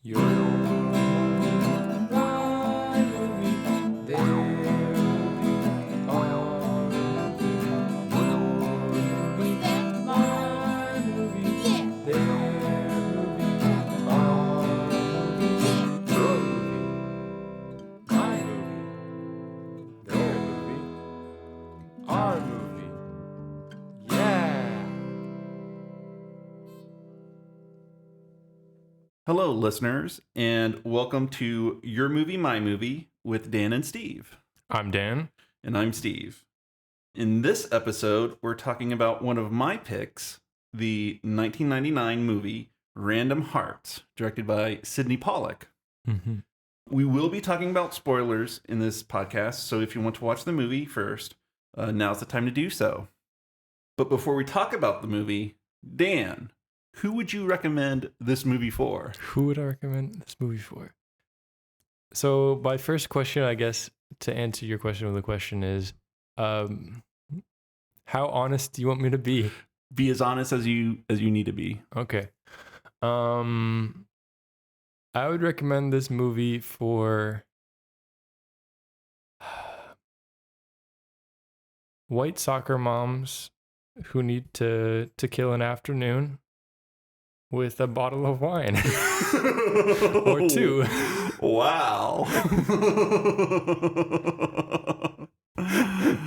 Your movie, my movie, their movie, our movie. Your movie, my movie, their movie, our movie. Your movie, my movie, their movie, our movie. Yeah! Hello, listeners, and welcome to Your Movie, My Movie with Dan and Steve. I'm Dan. And I'm Steve. In this episode, we're talking about one of my picks, the 1999 movie Random Hearts, directed by Sidney Pollack. Mm-hmm. We will be talking about spoilers in this podcast, so if you want to watch the movie first, now's the time to do so. But before we talk about the movie, Dan, who would you recommend this movie for? Who would I recommend this movie for? So my first question, I guess, to answer your question with a question is, how honest do you want me to be? Be as honest as you need to be. Okay. I would recommend this movie for white soccer moms who need to kill an afternoon with a bottle of wine. Or two. Wow.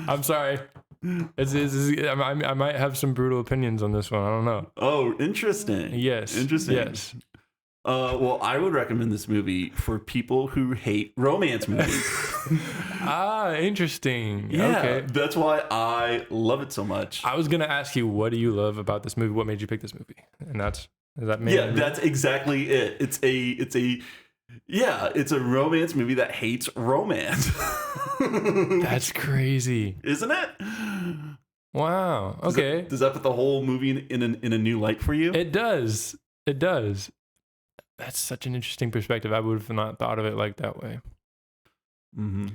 I'm sorry. I might have some brutal opinions on this one. I don't know. Oh, interesting. Yes. Interesting. Yes. Well, I would recommend this movie for people who hate romance movies. Interesting. Yeah, Okay. that's why I love it so much. I was gonna ask you, what do you love about this movie? What made you pick this movie? And that's exactly it. It's a romance movie that hates romance. That's crazy, isn't it? Wow. Okay. Does that put the whole movie in a new light for you? It does. It does. That's such an interesting perspective. I would have not thought of it like that way. Mm-hmm.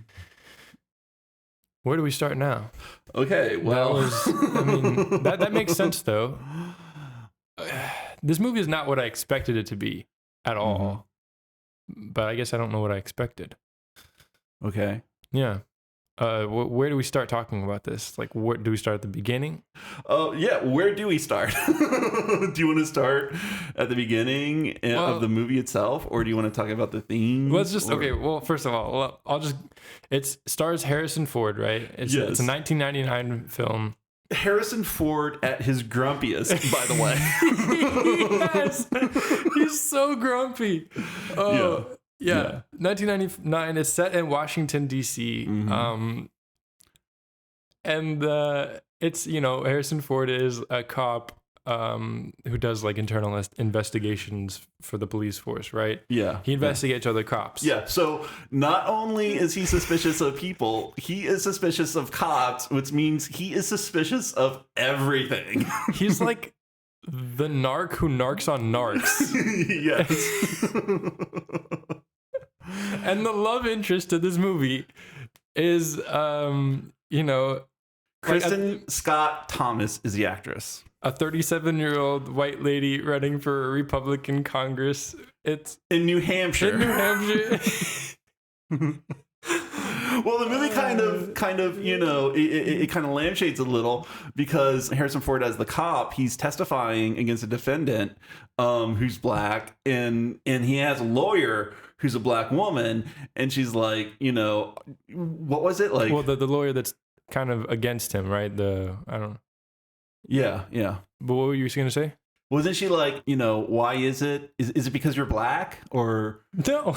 Where do we start now? Okay. Well, that makes sense though. This movie is not what I expected it to be at all. Mm-hmm. But I guess I don't know what I expected. Okay. Yeah. Where do we start talking about this? Like, where do we start at the beginning? Yeah. Where do we start? Do you want to start at the beginning of the movie itself, or do you want to talk about the theme? Okay. Well, first of all, it stars Harrison Ford, right? It's a 1999 film. Harrison Ford at his grumpiest, by the way. Yes, he's so grumpy. Oh, yeah. 1999 is set in Washington, D.C. Mm-hmm. And it's, Harrison Ford is a cop who does like internal investigations for the police force, right? Yeah. He investigates other cops. Yeah. So not only is he suspicious of people, he is suspicious of cops, which means he is suspicious of everything. He's like the narc who narcs on narcs. Yes. And the love interest to this movie is, Kristen Scott Thomas is the actress. A 37-year-old white lady running for a Republican Congress. It's in New Hampshire. Well, the movie kind of, it kind of lampshades a little because Harrison Ford, as the cop, he's testifying against a defendant who's black, and he has a lawyer who's a black woman, and she's like, what was it like? Well, the lawyer that's kind of against him, right? I don't know. Yeah. But what were you going to say? Wasn't she like, why is it? Is it because you're black or no?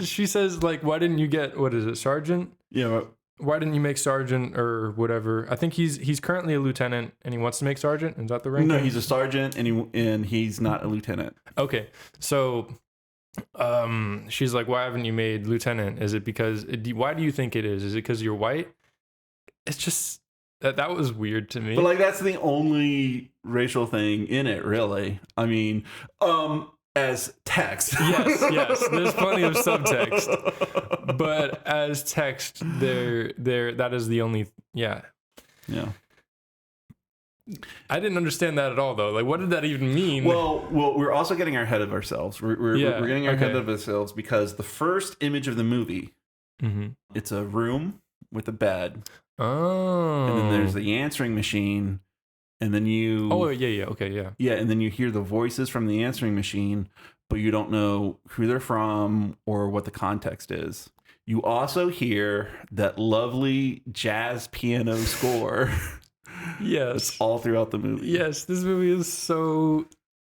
She says like, why didn't you get, what is it, sergeant? Yeah. Why didn't you make sergeant or whatever? I think he's currently a lieutenant and he wants to make sergeant. Is that the rank? No, he's a sergeant and he's not a lieutenant. Okay, so she's like, why haven't you made lieutenant? Is it because? Why do you think it is? Is it because you're white? It's just that was weird to me. But like that's the only racial thing in it, really. I mean, as text. Yes. There's plenty of subtext, but as text, there that is the only. Yeah. I didn't understand that at all, though. Like, what did that even mean? Well, we're also getting ahead of ourselves. We're getting ahead of ourselves because the first image of the movie, it's a room with a bed. Oh. And then there's the answering machine. And then you... Oh, yeah. Okay, yeah. Yeah, and then you hear the voices from the answering machine, but you don't know who they're from or what the context is. You also hear that lovely jazz piano score. Yes. It's all throughout the movie. Yes, this movie is so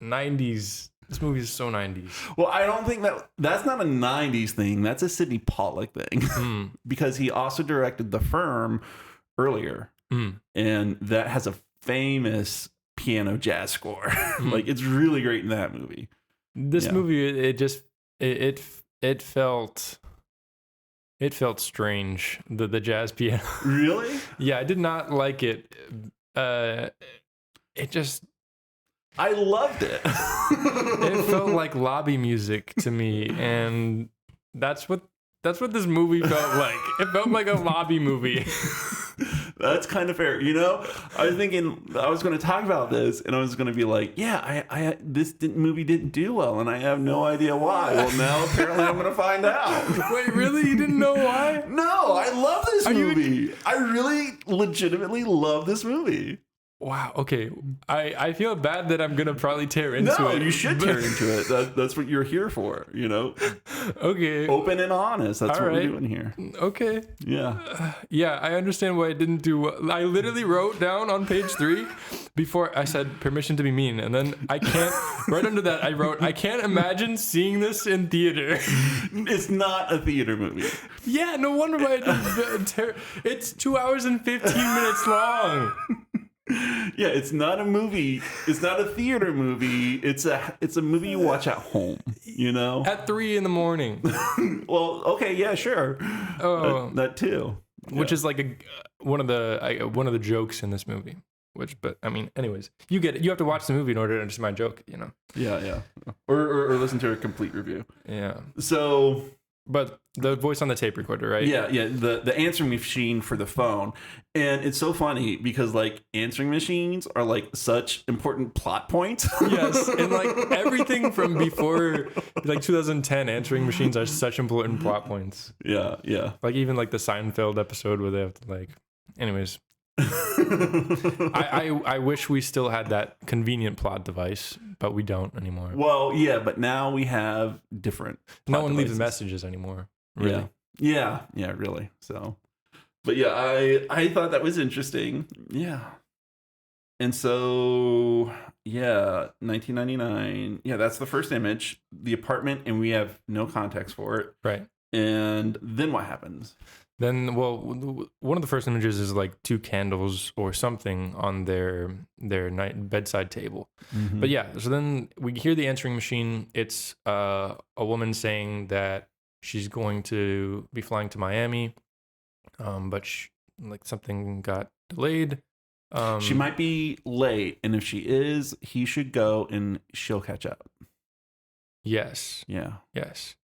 90s. This movie is so 90s. Well, I don't think that's not a 90s thing. That's a Sidney Pollack thing. Because he also directed The Firm earlier. And that has a famous piano jazz score. Like, it's really great in that movie. This movie, it felt strange, the jazz piano. Really? Yeah, I did not like it. It just... I loved it. It felt like lobby music to me, and that's what this movie felt like. It felt like a lobby movie. That's kind of fair. You know, I was thinking I was going to talk about this, and I was going to be like, yeah, this movie didn't do well, and I have no idea why. Well, now apparently I'm going to find out. Wait, really? You didn't know why? No, I love this movie. I really legitimately love this movie. Wow. Okay. I feel bad that I'm gonna probably tear into it. No, you should tear into it. That's what you're here for. You know. Okay. Open and honest. That's what we're doing here. Okay. Yeah. Yeah, I understand why I didn't do well. I literally wrote down on page 3 before I said permission to be mean, and then I can't. Right under that, I wrote, I can't imagine seeing this in theater. It's not a theater movie. Yeah. No wonder why I didn't. It's 2 hours and 15 minutes long. Yeah, it's not a movie. It's not a theater movie. It's a movie you watch at home, you know? At 3 a.m. Well, okay, yeah, sure. Oh, that too. Which is like one of the jokes in this movie. But I mean, anyways, you get it. You have to watch the movie in order to understand my joke, you know? Yeah. Or listen to a complete review. Yeah. So... But the voice on the tape recorder, right? Yeah. The answering machine for the phone. And it's so funny because, like, answering machines are, like, such important plot points. Yes. And, like, everything from before, like, 2010, answering machines are such important plot points. Yeah. Like, even, like, the Seinfeld episode where they have to, like... Anyways. I wish we still had that convenient plot device, but we don't anymore. Well, yeah, but now we have different. No one devices. leaves messages anymore. Really? Yeah, really. So, but yeah, I thought that was interesting. Yeah, and so 1999. Yeah, that's the first image, the apartment, and we have no context for it. Right. And then what happens? Then, well, one of the first images is like 2 candles or something on their bedside table. Mm-hmm. But yeah, so then we hear the answering machine. It's a woman saying that she's going to be flying to Miami, but like something got delayed. She might be late, and if she is, he should go, and she'll catch up. Yes. Yeah. Yes.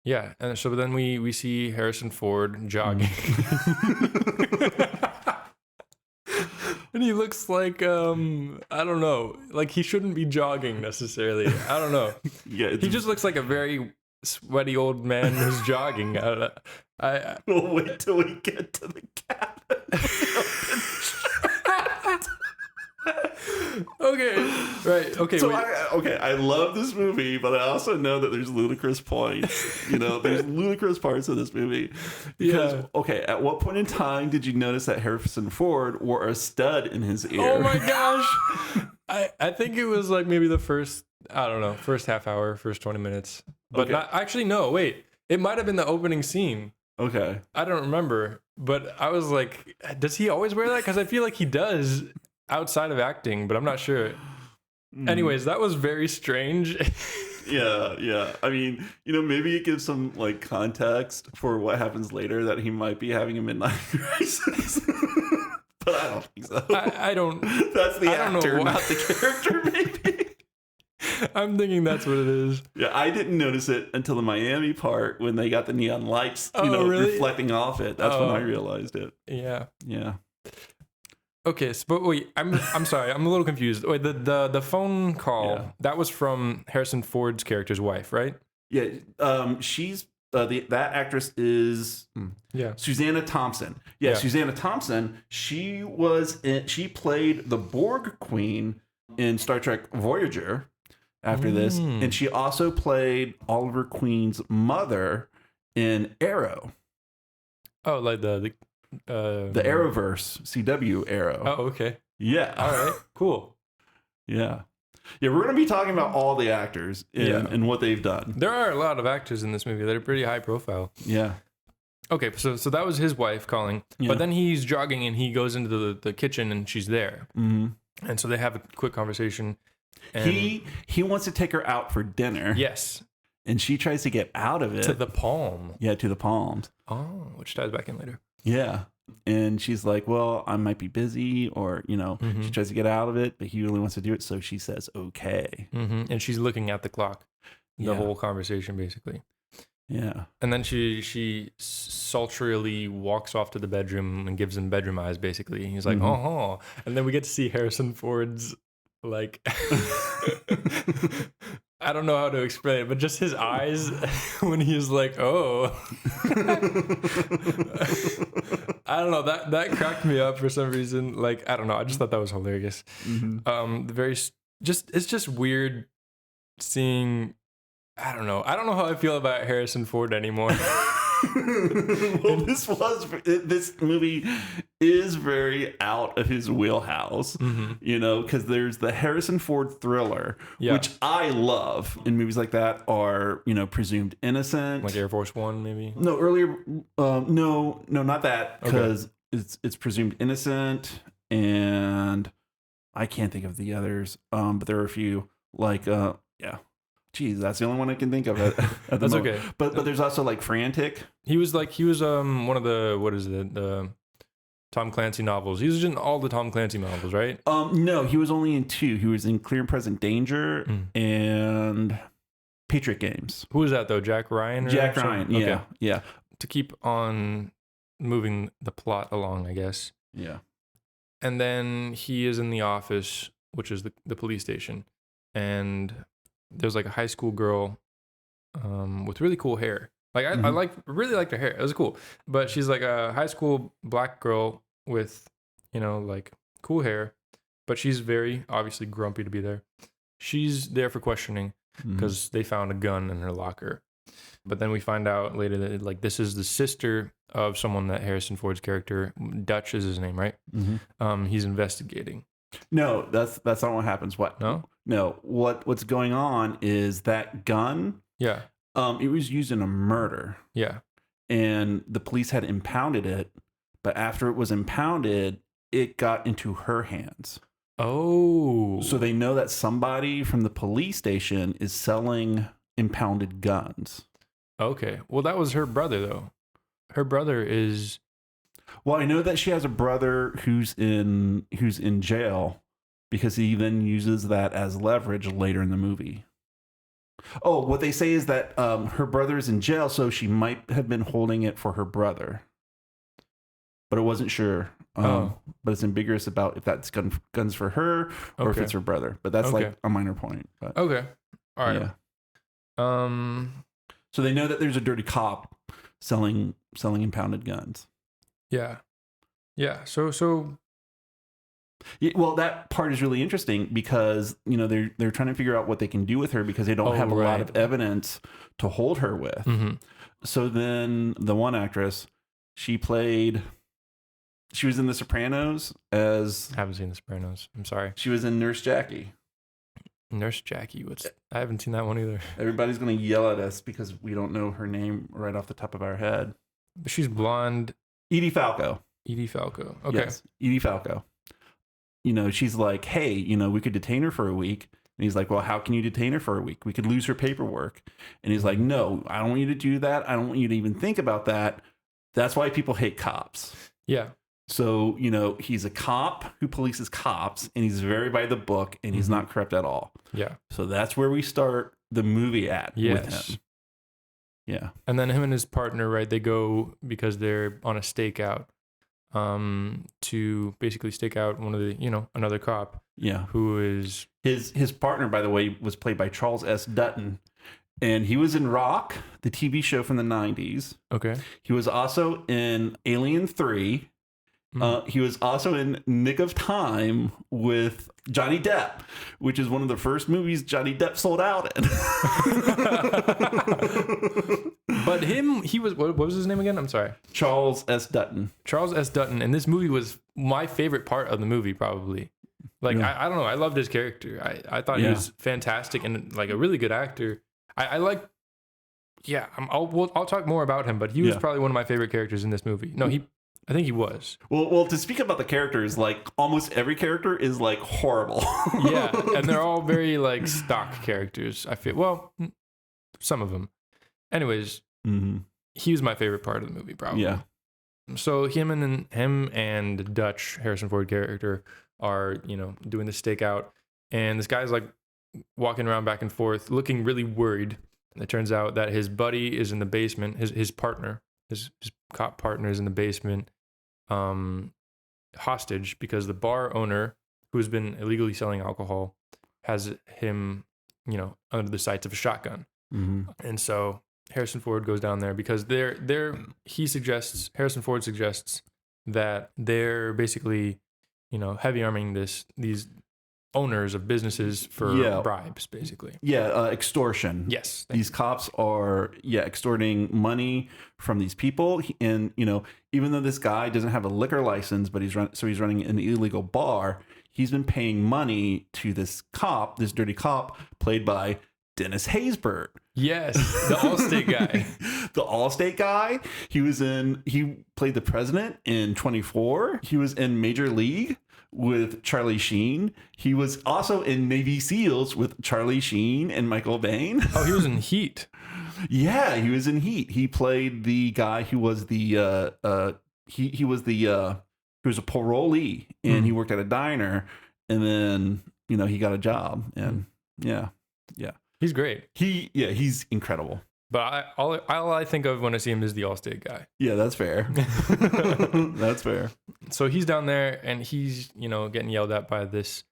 Yeah, and so then we see Harrison Ford jogging. And he looks like, I don't know, like he shouldn't be jogging necessarily. I don't know. Yeah, he just looks like a very sweaty old man who's jogging. We'll wait till we get to the cabin. Okay, right. Okay, so I love this movie, but I also know that there's ludicrous points. You know, there's ludicrous parts of this movie. Because, okay, at what point in time did you notice that Harrison Ford wore a stud in his ear? Oh my gosh. I think it was like maybe the first half hour, first 20 minutes. But no, wait. It might have been the opening scene. Okay. I don't remember. But I was like, does he always wear that? Because I feel like he does outside of acting, but I'm not sure. Anyways, that was very strange. Yeah. I mean, you know, maybe it gives some like context for what happens later, that he might be having a midlife crisis. But I don't think so. I don't. That's the actor, not the character. Maybe. I'm thinking that's what it is. Yeah, I didn't notice it until the Miami part when they got the neon lights, really? reflecting off it. That's when I realized it. Yeah. Okay, so, but wait, I'm sorry, I'm a little confused. Wait, the phone call that was from Harrison Ford's character's wife, right? Yeah, she's that actress is Susanna Thompson. Yeah, Susanna Thompson. She played the Borg Queen in Star Trek Voyager. After this, and she also played Oliver Queen's mother in Arrow. Oh, like the Arrowverse, CW Arrow. Oh, okay. Yeah. All right. Cool. Yeah. Yeah, we're going to be talking about all the actors and what they've done. There are a lot of actors in this movie that are pretty high profile. Yeah. Okay, so that was his wife calling, but then he's jogging and he goes into the kitchen and she's there. Mm-hmm. And so they have a quick conversation. And he wants to take her out for dinner. Yes. And she tries to get out of it. To the Palm. Yeah, to the Palms. Oh, which ties back in later. Yeah. And she's like, well, I might be busy, or, she tries to get out of it, but he really wants to do it. So she says, okay. Mm-hmm. And she's looking at the clock, the whole conversation, basically. Yeah. And then she sultrily walks off to the bedroom and gives him bedroom eyes, basically. He's like, oh. And then we get to see Harrison Ford's, like, I don't know how to explain it, but just his eyes when he's like, oh. I don't know, that cracked me up for some reason. Like, I don't know, I just thought that was hilarious. It's just weird seeing, I don't know how I feel about Harrison Ford anymore. Well, this movie is very out of his wheelhouse, because there's the Harrison Ford thriller, which I love in movies like that, are, presumed innocent. Like Air Force One, maybe? No, earlier, no, not that, because it's presumed innocent, and I can't think of the others, but there are a few, like, Geez, that's the only one I can think of at the that's moment. Okay. But there's also like Frantic. He was one of the, what is it, the Tom Clancy novels. He was in all the Tom Clancy novels, right? No, he was only in 2. He was in Clear and Present Danger and Patriot Games. Who was that though? Jack Ryan? Jack Ryan. Yeah. Okay. Yeah. To keep on moving the plot along, I guess. Yeah. And then he is in the office, which is the police station, and there's like a high school girl with really cool hair. Like I really liked her hair. It was cool. But she's like a high school black girl with, like cool hair. But she's very obviously grumpy to be there. She's there for questioning because they found a gun in her locker. But then we find out later that like this is the sister of someone that Harrison Ford's character, Dutch is his name, right? He's investigating. No, that's not what happens. What? No. What's going on is that gun. Yeah. It was used in a murder. Yeah. And the police had impounded it, but after it was impounded, it got into her hands. Oh. So they know that somebody from the police station is selling impounded guns. Okay. Well, that was her brother though. Her brother is. Well, I know that she has a brother who's in jail because he then uses that as leverage later in the movie. Oh, what they say is that her brother is in jail, so she might have been holding it for her brother. But it wasn't sure. But it's ambiguous about if that's guns for her or if it's her brother. But that's like a minor point. But, okay. All right. Yeah. So they know that there's a dirty cop selling impounded guns. Yeah. Yeah. So. Yeah, well, that part is really interesting because they're trying to figure out what they can do with her because they don't have a lot of evidence to hold her with. So then the one actress, she was in The Sopranos as. I haven't seen The Sopranos. I'm sorry. She was in Nurse Jackie. Nurse Jackie. I haven't seen that one either. Everybody's going to yell at us because we don't know her name right off the top of our head. But she's blonde. Edie Falco. Okay. Yes, Edie Falco. She's like, hey, we could detain her for a week. And he's like, well, how can you detain her for a week? We could lose her paperwork. And he's like, no, I don't want you to do that. I don't want you to even think about that. That's why people hate cops. Yeah. So, he's a cop who polices cops, and he's very by the book, and he's not corrupt at all. Yeah. So that's where we start the movie with him. Yeah. And then him and his partner, right, they go because they're on a stakeout. to basically stake out one of the, another cop. Yeah. Who is his partner, by the way, was played by Charles S. Dutton. And he was in Rock, the TV show from the 90s. Okay. He was also in Alien 3. He was also in Nick of Time with Johnny Depp, which is one of the first movies Johnny Depp sold out in. But he was, what was his name again? I'm sorry. Charles S. Dutton. Charles S. Dutton. And this movie was my favorite part of the movie, probably. Like, yeah. I don't know. I loved his character. I thought he was fantastic and like a really good actor. I like, I'll talk more about him, but he was probably one of my favorite characters in this movie. No, I think he was. Well, to speak about the characters, like almost every character is like horrible. Yeah, and they're all very like stock characters. I feel, well, some of them. Anyways, he was my favorite part of the movie, probably. Yeah. So him and Dutch, Harrison Ford character, are doing the stakeout, and this guy's like walking around back and forth, looking really worried. And it turns out that his buddy is in the basement. His partner, his cop partner, is in the basement, hostage because the bar owner, who has been illegally selling alcohol, has him, under the sights of a shotgun. And so Harrison Ford goes down there because Harrison Ford suggests that they're basically, heavy arming these owners of businesses for bribes, basically. Yeah, extortion. Yes. These cops are, extorting money from these people. And, even though this guy doesn't have a liquor license, but he's running an illegal bar, he's been paying money to this dirty cop, played by Dennis Haysbert. Yes, the Allstate guy. The Allstate guy. He played the president in 24. He was in Major League with Charlie Sheen. He was also in Navy SEALs with Charlie Sheen and Michael Biehn. Oh, he was in Heat. Yeah, he was in Heat. He played the guy who was he was a parolee, and he worked at a diner, and then he got a job, and yeah. He's great. He's incredible. But all I think of when I see him is the Allstate guy. Yeah, that's fair. That's fair. So he's down there and he's, getting yelled at by this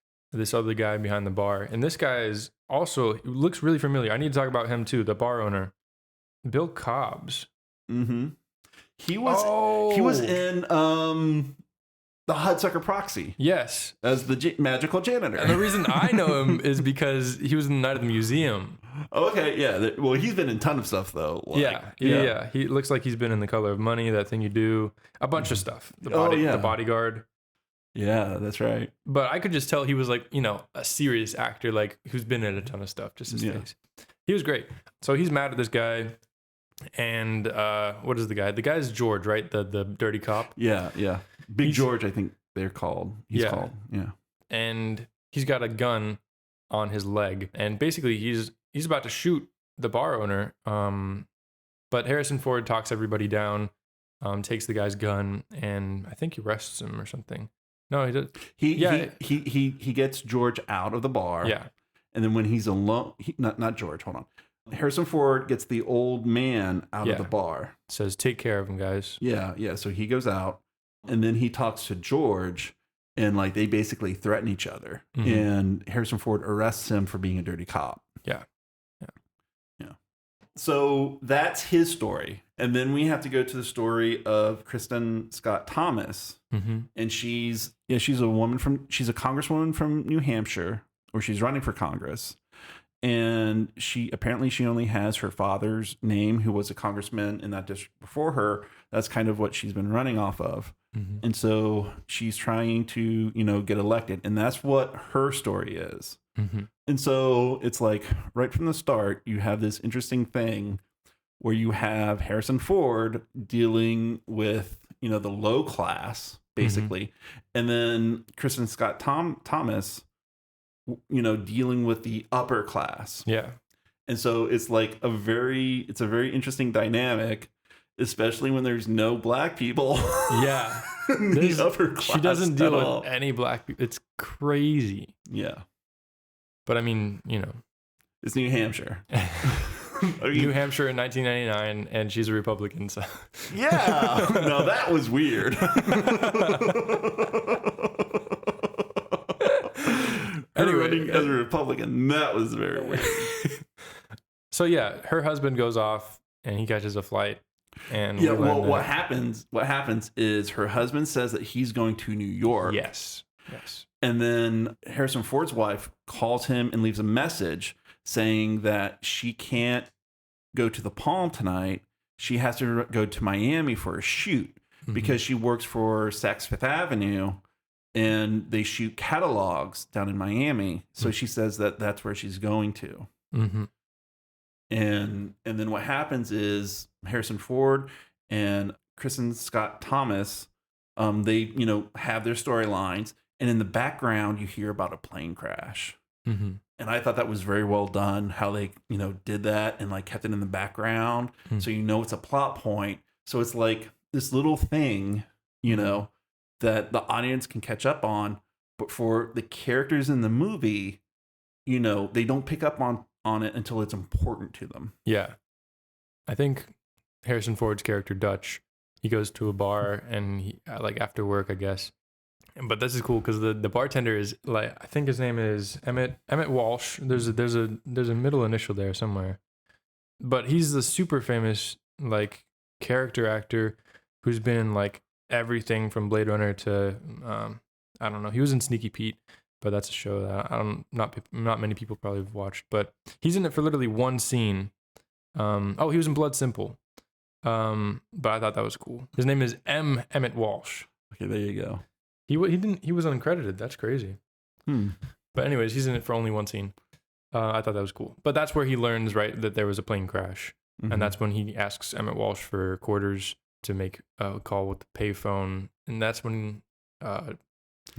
other guy behind the bar. And this guy is also, looks really familiar. I need to talk about him too, the bar owner, Bill Cobbs. Mm-hmm. He was in the Hudsucker Proxy. Yes. As the magical janitor. And the reason I know him is because he was in the Night of the Museum. Okay, yeah. Well, he's been in a ton of stuff, though. Yeah. He looks like he's been in The Color of Money, That Thing You Do, a bunch of stuff. The Bodyguard. Yeah, that's right. But I could just tell he was like, a serious actor, like who's been in a ton of stuff, just his face. He was great. So he's mad at this guy. And what is the guy? The guy's George, right? The dirty cop. Yeah. Big George, I think they're called. He's called. Yeah. And he's got a gun on his leg. And basically he's about to shoot the bar owner. But Harrison Ford talks everybody down, takes the guy's gun, and I think he arrests him or something. No, he does. He gets George out of the bar. Yeah. And then when he's alone, not George, hold on. Harrison Ford gets the old man out of the bar. Says, take care of him, guys. Yeah. So he goes out, and then he talks to George, and like they basically threaten each other. Mm-hmm. And Harrison Ford arrests him for being a dirty cop. Yeah. So that's his story. And then we have to go to the story of Kristen Scott Thomas. Mm-hmm. And she's a congresswoman from New Hampshire, or she's running for Congress. And she only has her father's name, who was a congressman in that district before her. That's kind of what she's been running off of. Mm-hmm. And so she's trying to, get elected. And that's what her story is. Mm-hmm. And so it's like right from the start, you have this interesting thing where you have Harrison Ford dealing with, the low class, basically. Mm-hmm. And then Kristen Scott Thomas, dealing with the upper class. Yeah. And so it's like a very interesting dynamic, especially when there's no black people. Yeah. In the upper class. She doesn't deal with any black people. It's crazy. Yeah. But I mean, it's New Hampshire. New Hampshire in 1999, and she's a Republican. So. Yeah, no, that was weird. Anyway, running as a Republican, that was very weird. So yeah, her husband goes off and he catches a flight. And yeah, well, what happens is her husband says that he's going to New York. Yes. And then Harrison Ford's wife calls him and leaves a message saying that she can't go to the Palm tonight. She has to go to Miami for a shoot because she works for Saks Fifth Avenue and they shoot catalogs down in Miami. So she says that that's where she's going to. And then what happens is Harrison Ford and Kristen Scott Thomas, they have their storylines, and in the background you hear about a plane crash. And I thought that was very well done, how they did that and like kept it in the background, so it's a plot point. So it's like this little thing, that the audience can catch up on, but for the characters in the movie, they don't pick up on it until it's important to them. Yeah. I think Harrison Ford's character Dutch, he goes to a bar and he, like after work, I guess. But this is cool because the bartender is like, I think his name is Emmett Walsh. There's a middle initial there somewhere. But he's the super famous like character actor who's been in like everything from Blade Runner to I don't know. He was in Sneaky Pete, but that's a show that not many people probably have watched. But he's in it for literally one scene. He was in Blood Simple. But I thought that was cool. His name is Emmett Walsh. Okay, there you go. He was uncredited. That's crazy. But anyways, he's in it for only one scene. I thought that was cool. But that's where he learns, right, that there was a plane crash. And that's when he asks Emmett Walsh for quarters to make a call with the payphone. And that's when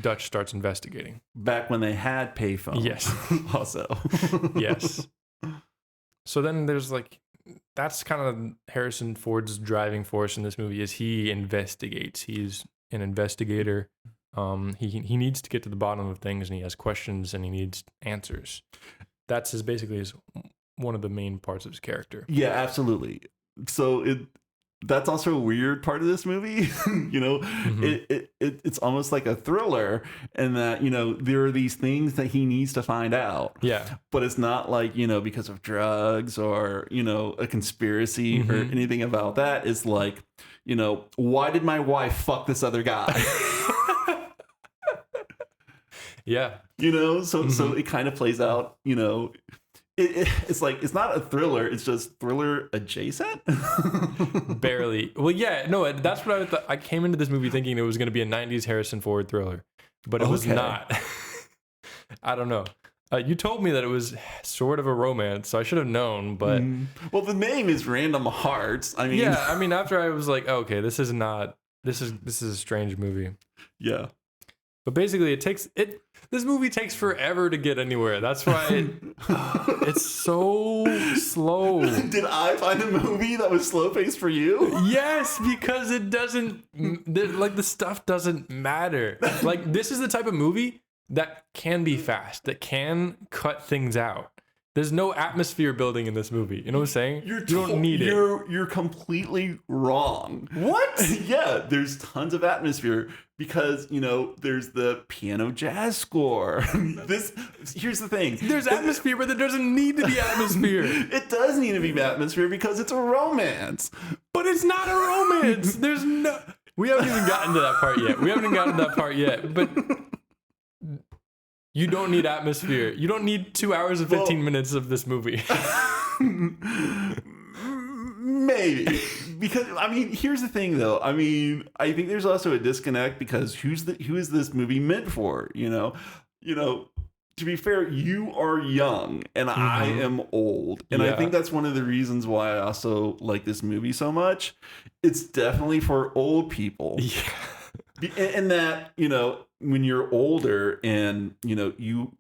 Dutch starts investigating. Back when they had payphones. Yes. Also. Yes. So then there's like, that's kind of Harrison Ford's driving force in this movie is he investigates. He's an investigator. He needs to get to the bottom of things, and he has questions and he needs answers. That's basically one of the main parts of his character. Yeah, absolutely. So that's also a weird part of this movie. It's almost like a thriller, and that there are these things that he needs to find out. Yeah, but it's not like because of drugs or a conspiracy or anything about that. It's like why did my wife fuck this other guy? Yeah, so it kind of plays out. It's like it's not a thriller, it's just thriller adjacent. Barely. Well, yeah, no, that's what I thought. I came into this movie thinking it was going to be a 90s Harrison Ford thriller, but it was not. I don't know. You told me that it was sort of a romance, so I should have known, but well, the name is Random Hearts. After I was like, okay, this is a strange movie. Yeah. But basically this movie takes forever to get anywhere. That's why it's so slow. Did I find a movie that was slow paced for you? Yes, because it doesn't, like the stuff doesn't matter. Like this is the type of movie that can be fast, that can cut things out. There's no atmosphere building in this movie. You know what I'm saying? You don't need it. You're completely wrong. What? Yeah, there's tons of atmosphere because, there's the piano jazz score. Here's the thing. There's atmosphere, but there doesn't need to be atmosphere. It does need to be atmosphere because it's a romance. But it's not a romance. We haven't even gotten to that part yet. But you don't need atmosphere. You don't need 2 hours and 15 minutes of this movie. Maybe. Because, here's the thing, though. I think there's also a disconnect because who is this movie meant for? To be fair, you are young and I am old. And I think that's one of the reasons why I also like this movie so much. It's definitely for old people. Yeah. And that, when you're older and you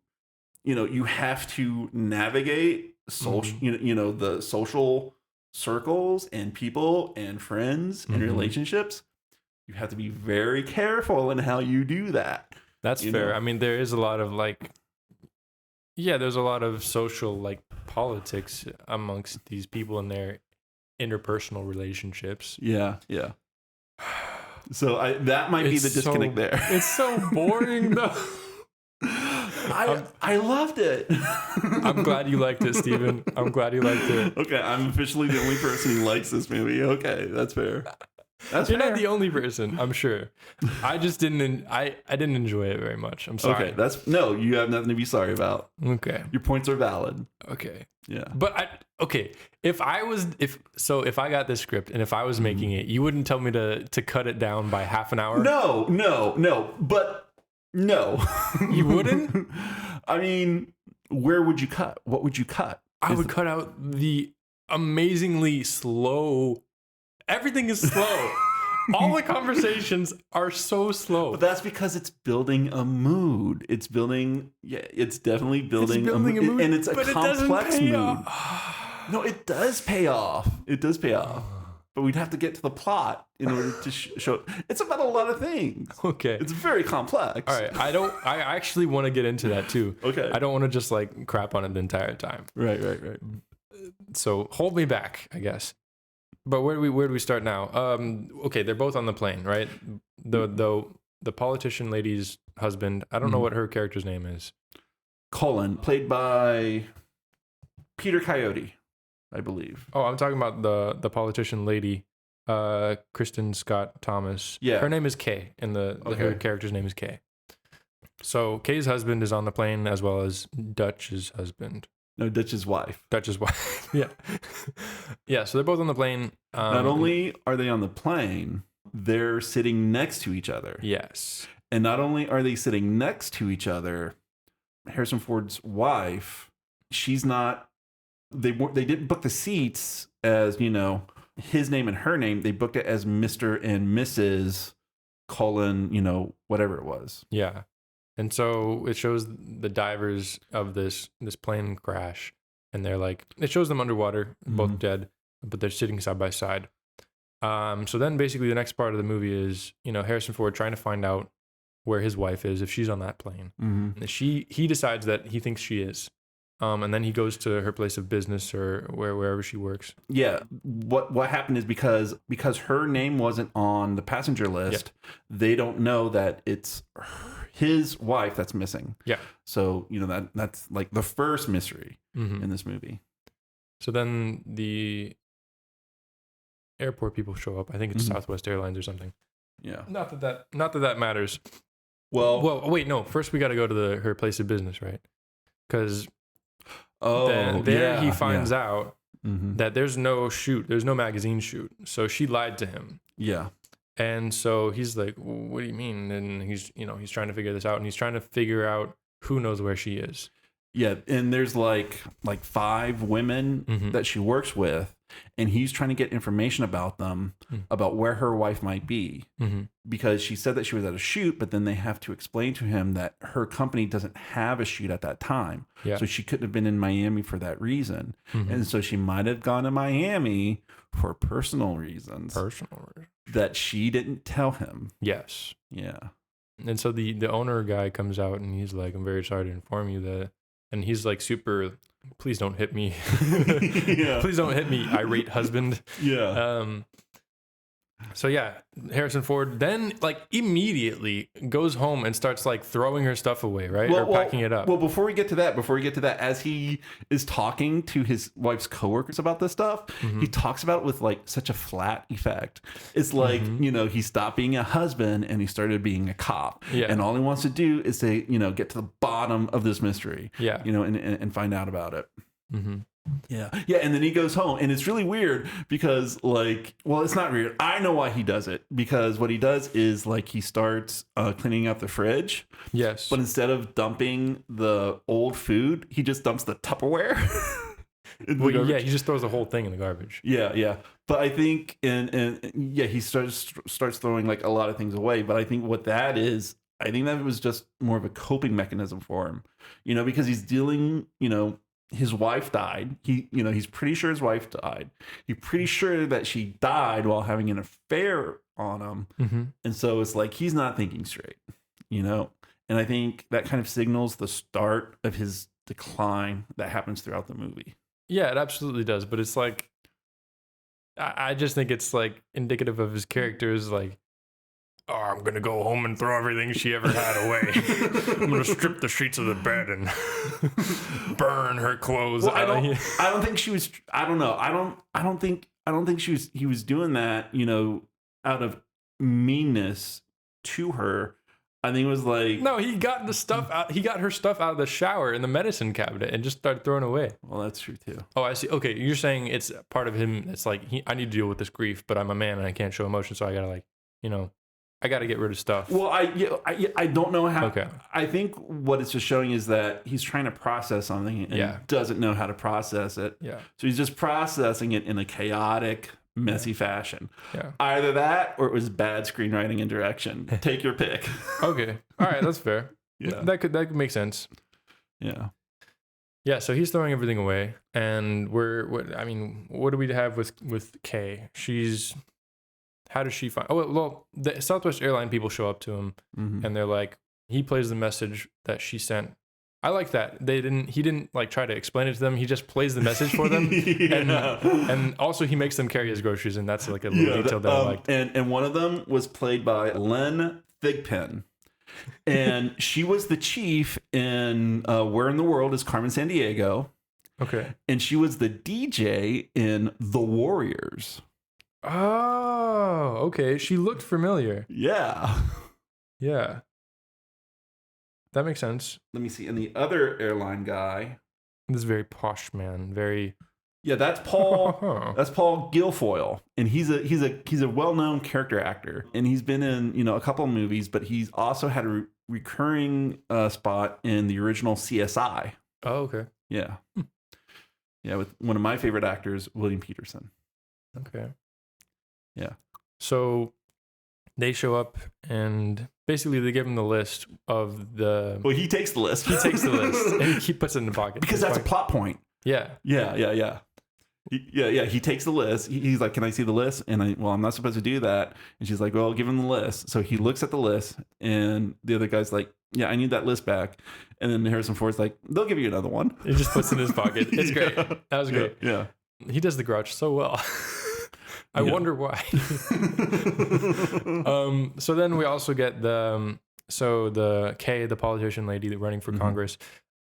have to navigate social the social circles and people and friends and relationships, you have to be very careful in how you do that. That's fair. There is a lot of like Yeah, there's a lot of social like politics amongst these people in their interpersonal relationships. Yeah, yeah. So that might be the disconnect there. It's so boring though. I loved it. I'm glad you liked it, Steven. I'm glad you liked it. Okay, I'm officially the only person who likes this movie. Okay, that's fair. You're not the only person, I'm sure. I just didn't. I didn't enjoy it very much. I'm sorry. Okay, you have nothing to be sorry about. Okay. Your points are valid. Okay. Yeah. But if I got this script and if I was making it, you wouldn't tell me to cut it down by half an hour? No. But no. You wouldn't? I mean, where would you cut? What would you cut? I would cut out the amazingly slow. Everything is slow. All the conversations are so slow. But that's because it's building a mood. It's definitely building a mood. And it's a complex mood. No, it does pay off. It does pay off. But we'd have to get to the plot in order to show it. It's about a lot of things. Okay. It's very complex. All right. I actually want to get into that too. Okay. I don't want to just like crap on it the entire time. Right. So hold me back, I guess. But where do we start now? Okay, they're both on the plane, right? The politician lady's husband, I don't know what her character's name is. Colin, played by Peter Coyote, I believe. Oh, I'm talking about the politician lady, Kristen Scott Thomas. Yeah. Her name is Kay, and her character's name is Kay. So Kay's husband is on the plane as well as Dutch's husband. No, Dutch's wife. Dutch's wife. Yeah. Yeah, so they're both on the plane. Not only are they on the plane, they're sitting next to each other. Yes. And not only are they sitting next to each other, Harrison Ford's wife, she's not, they didn't book the seats as, his name and her name. They booked it as Mr. and Mrs. Colin, whatever it was. Yeah. And so it shows the divers of this plane crash, and they're like, it shows them underwater, both dead, but they're sitting side by side. So then basically the next part of the movie is, Harrison Ford trying to find out where his wife is, if she's on that plane. And he decides that he thinks she is. And then he goes to her place of business or wherever she works. Yeah. What happened is because her name wasn't on the passenger list, they don't know that it's his wife that's missing. Yeah. So, that's like the first mystery in this movie. So then the airport people show up. I think it's Southwest Airlines or something. Yeah. Not that matters. Well, wait, no. First we got to go to her place of business, right? Because he finds out that there's no shoot. There's no magazine shoot. So she lied to him. Yeah. And so he's like, what do you mean? And he's trying to figure this out, and he's trying to figure out who knows where she is. Yeah. And there's like 5 women that she works with, and he's trying to get information about them, about where her wife might be, because she said that she was at a shoot, but then they have to explain to him that her company doesn't have a shoot at that time. Yeah. So she couldn't have been in Miami for that reason. And so she might have gone to Miami for personal reasons. That she didn't tell him. Yes. Yeah. And so the owner guy comes out and he's like, I'm very sorry to inform you that, and he's like super, please don't hit me. Please don't hit me, irate husband. Yeah. So yeah, Harrison Ford then like immediately goes home and starts like throwing her stuff away, right? Or packing it up. Well, before we get to that, as he is talking to his wife's coworkers about this stuff, he talks about it with like such a flat effect. It's like, he stopped being a husband and he started being a cop. Yeah. And all he wants to do is say, get to the bottom of this mystery. Yeah. And find out about it. Yeah. And then he goes home, and it's really weird because it's not weird. I know why he does it, because what he does is like he starts cleaning up the fridge. Yes. But instead of dumping the old food, he just dumps the Tupperware. He just throws the whole thing in the garbage. Yeah. But I think he starts throwing like a lot of things away. But I think what that is, I think that it was just more of a coping mechanism for him. Because he's dealing, his wife died. He's pretty sure his wife died. He's pretty sure that she died while having an affair on him. And so it's like he's not thinking straight, And I think that kind of signals the start of his decline that happens throughout the movie. Yeah, it absolutely does. But it's like, I just think it's like indicative of his character is like, oh, I'm going to go home and throw everything she ever had away. I'm going to strip the sheets of the bed and burn her clothes. Well, I don't think she was, I don't know. I don't think he was doing that, you know, out of meanness to her. I think it was like, no, he got the stuff out. He got her stuff out of the shower in the medicine cabinet and just started throwing away. Well, that's true too. Oh, I see. Okay, you're saying it's part of him. It's like I need to deal with this grief, but I'm a man and I can't show emotion, so I gotta like, you know, I gotta get rid of stuff. Well, I don't know how. Okay. I think what it's just showing is that he's trying to process something and doesn't know how to process it. Yeah. So he's just processing it in a chaotic, messy fashion. Yeah. Either that or it was bad screenwriting and direction. Take your pick. Okay. All right, that's fair. Yeah. That could make sense. Yeah. Yeah, so he's throwing everything away, and what do we have with Kay? How does she find? Oh well, the Southwest Airline people show up to him, and they're like, he plays the message that she sent. I like that he didn't like try to explain it to them. He just plays the message for them, and also he makes them carry his groceries, and that's like a little detail that I liked. And one of them was played by Len Thigpen. And she was the chief in Where in the World is Carmen Sandiego. Okay. And she was the DJ in The Warriors. Oh, okay. She looked familiar. Yeah. Yeah. That makes sense. Let me see. And the other airline guy. This is very posh man. Very. Yeah, that's Paul. That's Paul Guilfoyle, and he's a well-known character actor, and he's been in a couple of movies, but he's also had a recurring spot in the original CSI. Oh, okay. Yeah, yeah, with one of my favorite actors, William Peterson. Okay. Yeah. So they show up, and basically they give him the list of the. Well, he takes the list. He takes the list, and he puts it in the pocket because that's a plot point. Yeah. Yeah. He takes the list. He's like, "Can I see the list?" And I'm not supposed to do that. And she's like, "Well, give him the list." So he looks at the list, and the other guy's like, "Yeah, I need that list back." And then Harrison Ford's like, "They'll give you another one." He just puts it in his pocket. It's great. That was great. Yeah. He does the grouch so well. I wonder why. So then we also get the Kay, the politician lady running for Congress.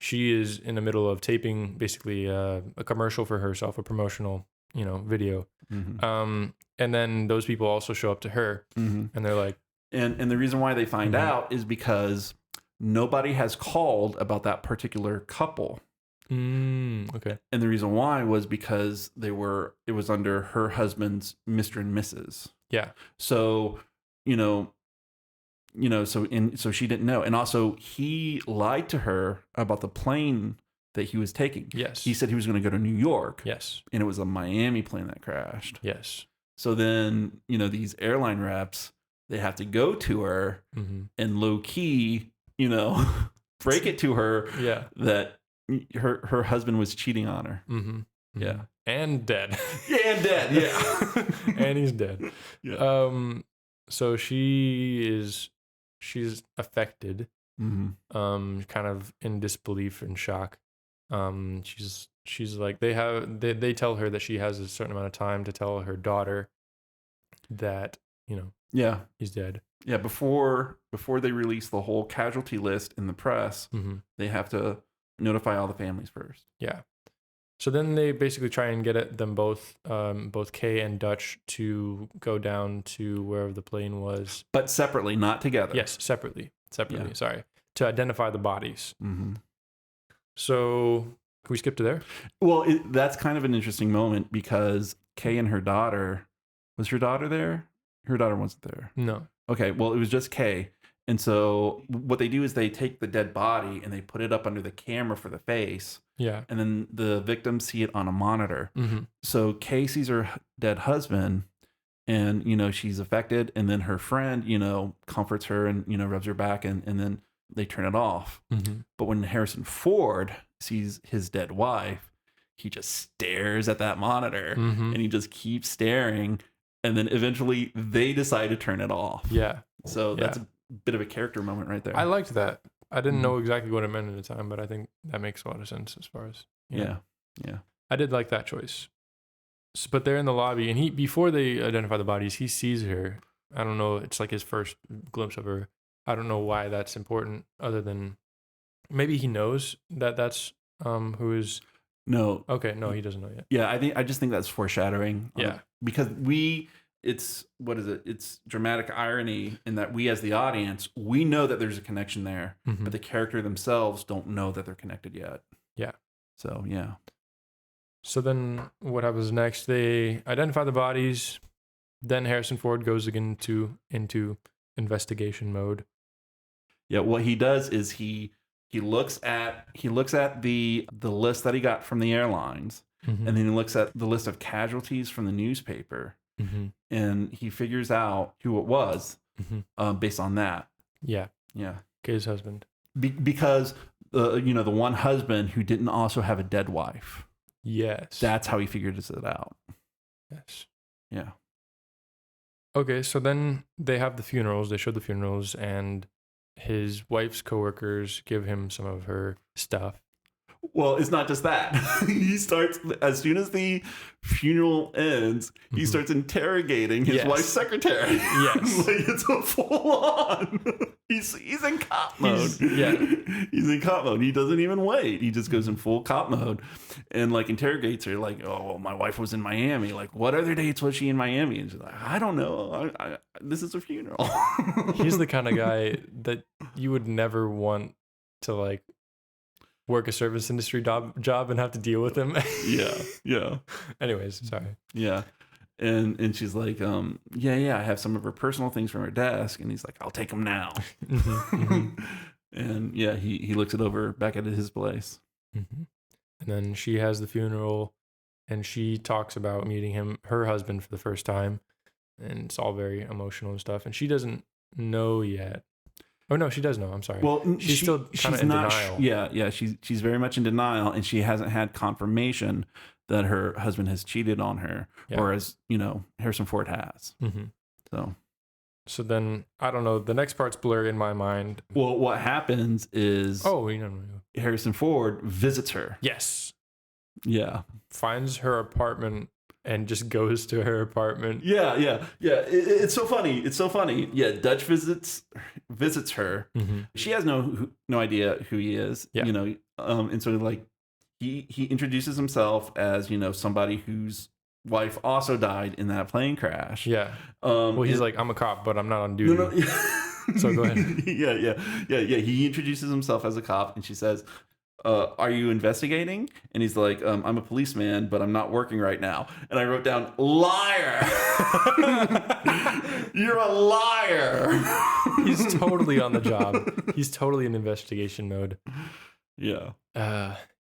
She is in the middle of taping basically a commercial for herself, a promotional, video. And then those people also show up to her, and they're like, and the reason why they find out is because nobody has called about that particular couple. Okay. And the reason why was because it was under her husband's Mr. and Mrs. Yeah. So, so she didn't know. And also he lied to her about the plane that he was taking. Yes. He said he was going to go to New York. Yes. And it was a Miami plane that crashed. Yes. So then, these airline reps, they have to go to her and low key, break it to her that her husband was cheating on her. Yeah. And dead. And dead. Yeah. And he's dead. Yeah. So she's affected, kind of in disbelief and shock. She's like, they tell her that she has a certain amount of time to tell her daughter that, he's dead. Yeah. Before they release the whole casualty list in the press, they have to notify all the families first. Yeah. So then they basically try and get them both Kay and Dutch to go down to wherever the plane was. But separately, not together. Yes, separately. Yeah. Sorry. To identify the bodies. So can we skip to there? Well, that's kind of an interesting moment because Kay and her daughter, was her daughter there? Her daughter wasn't there. No. Okay, well, it was just Kay. And so what they do is they take the dead body and they put it up under the camera for the face. Yeah. And then the victims see it on a monitor. So Kay sees her dead husband and, she's affected. And then her friend, comforts her and, rubs her back and then they turn it off. But when Harrison Ford sees his dead wife, he just stares at that monitor and he just keeps staring. And then eventually they decide to turn it off. Yeah. So that's a bit of a character moment right there. I liked that. I didn't know exactly what it meant at the time, but I think that makes a lot of sense as far as Yeah. I did like that choice. But they're in the lobby, and before they identify the bodies, he sees her. I don't know. It's like his first glimpse of her. I don't know why that's important, other than maybe he knows that that's who is. No. Okay, no, he doesn't know yet. Yeah, I just think that's foreshadowing. Yeah. Because it's what is it? It's dramatic irony in that we as the audience, we know that there's a connection there, but the character themselves don't know that they're connected yet. Yeah. So, yeah. So then what happens next? They identify the bodies. Then Harrison Ford goes again into investigation mode. Yeah, what he does is he looks at the list that he got from the airlines, and then he looks at the list of casualties from the newspaper, and he figures out who it was based on that. Yeah. Kay's husband. Because the one husband who didn't also have a dead wife. Yes. That's how he figured it out. Yes. Yeah. Okay, so then they have the funerals. They show the funerals, and his wife's coworkers give him some of her stuff. Well, it's not just that. He starts, as soon as the funeral ends, he starts interrogating his wife's secretary. Yes. Like, it's a full on. He's in cop mode. He's in cop mode. He doesn't even wait. He just goes in full cop mode and like interrogates her. Like, oh, well, my wife was in Miami. Like, what other dates was she in Miami? And she's like, I don't know. This is a funeral. He's the kind of guy that you would never want to like work a service industry job and have to deal with him. Yeah. Anyways, sorry. Yeah. And she's like, I have some of her personal things from her desk. And he's like, I'll take them now. And yeah, he looks it over back at his place. And then she has the funeral, and she talks about meeting her husband for the first time. And it's all very emotional and stuff. And she doesn't know yet. Oh no, she does know. I'm sorry. Well, she's still kind of in denial. Yeah. She's very much in denial, and she hasn't had confirmation that her husband has cheated on her, whereas Harrison Ford has. So then I don't know. The next part's blurry in my mind. Well, what happens is Harrison Ford visits her. Yes. Yeah. Finds her apartment and just goes to her apartment. Yeah. It's so funny. Yeah, Dutch visits her. She has no idea who he is. Yeah. And so like he introduces himself as somebody whose wife also died in that plane crash. Yeah. Well, he's like, I'm a cop, but I'm not on duty. No. So go ahead. Yeah. He introduces himself as a cop, and she says, are you investigating? And he's like, I'm a policeman, but I'm not working right now. And I wrote down, liar. You're a liar. He's totally on the job. He's totally in investigation mode. Yeah.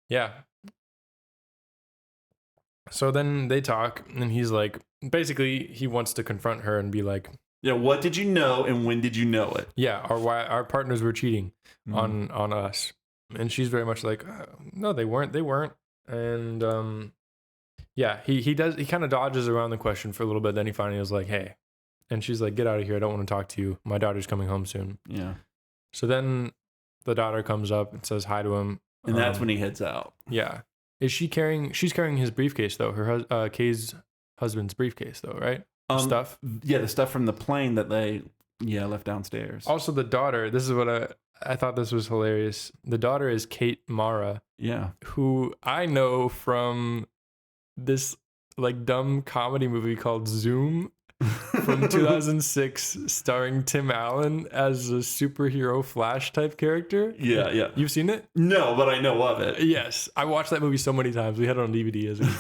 Yeah. So then they talk, and he's like, basically, he wants to confront her and be like, yeah, what did you know, and when did you know it? Yeah, our partners were cheating on us. And she's very much like, no, they weren't. And he kind of dodges around the question for a little bit. Then he finally was like, hey. And she's like, get out of here. I don't want to talk to you. My daughter's coming home soon. Yeah. So then the daughter comes up and says hi to him. And that's when he heads out. Yeah. She's carrying his briefcase, though. Her Kay's husband's briefcase, though, right? Stuff. Yeah, the stuff from the plane that they left downstairs. Also, the daughter, this is what I thought this was hilarious. The daughter is Kate Mara. Yeah. Who I know from this like dumb comedy movie called Zoom from 2006, starring Tim Allen as a superhero Flash type character. Yeah. You've seen it? No, but I know of it. Yes. I watched that movie so many times. We had it on DVD as well.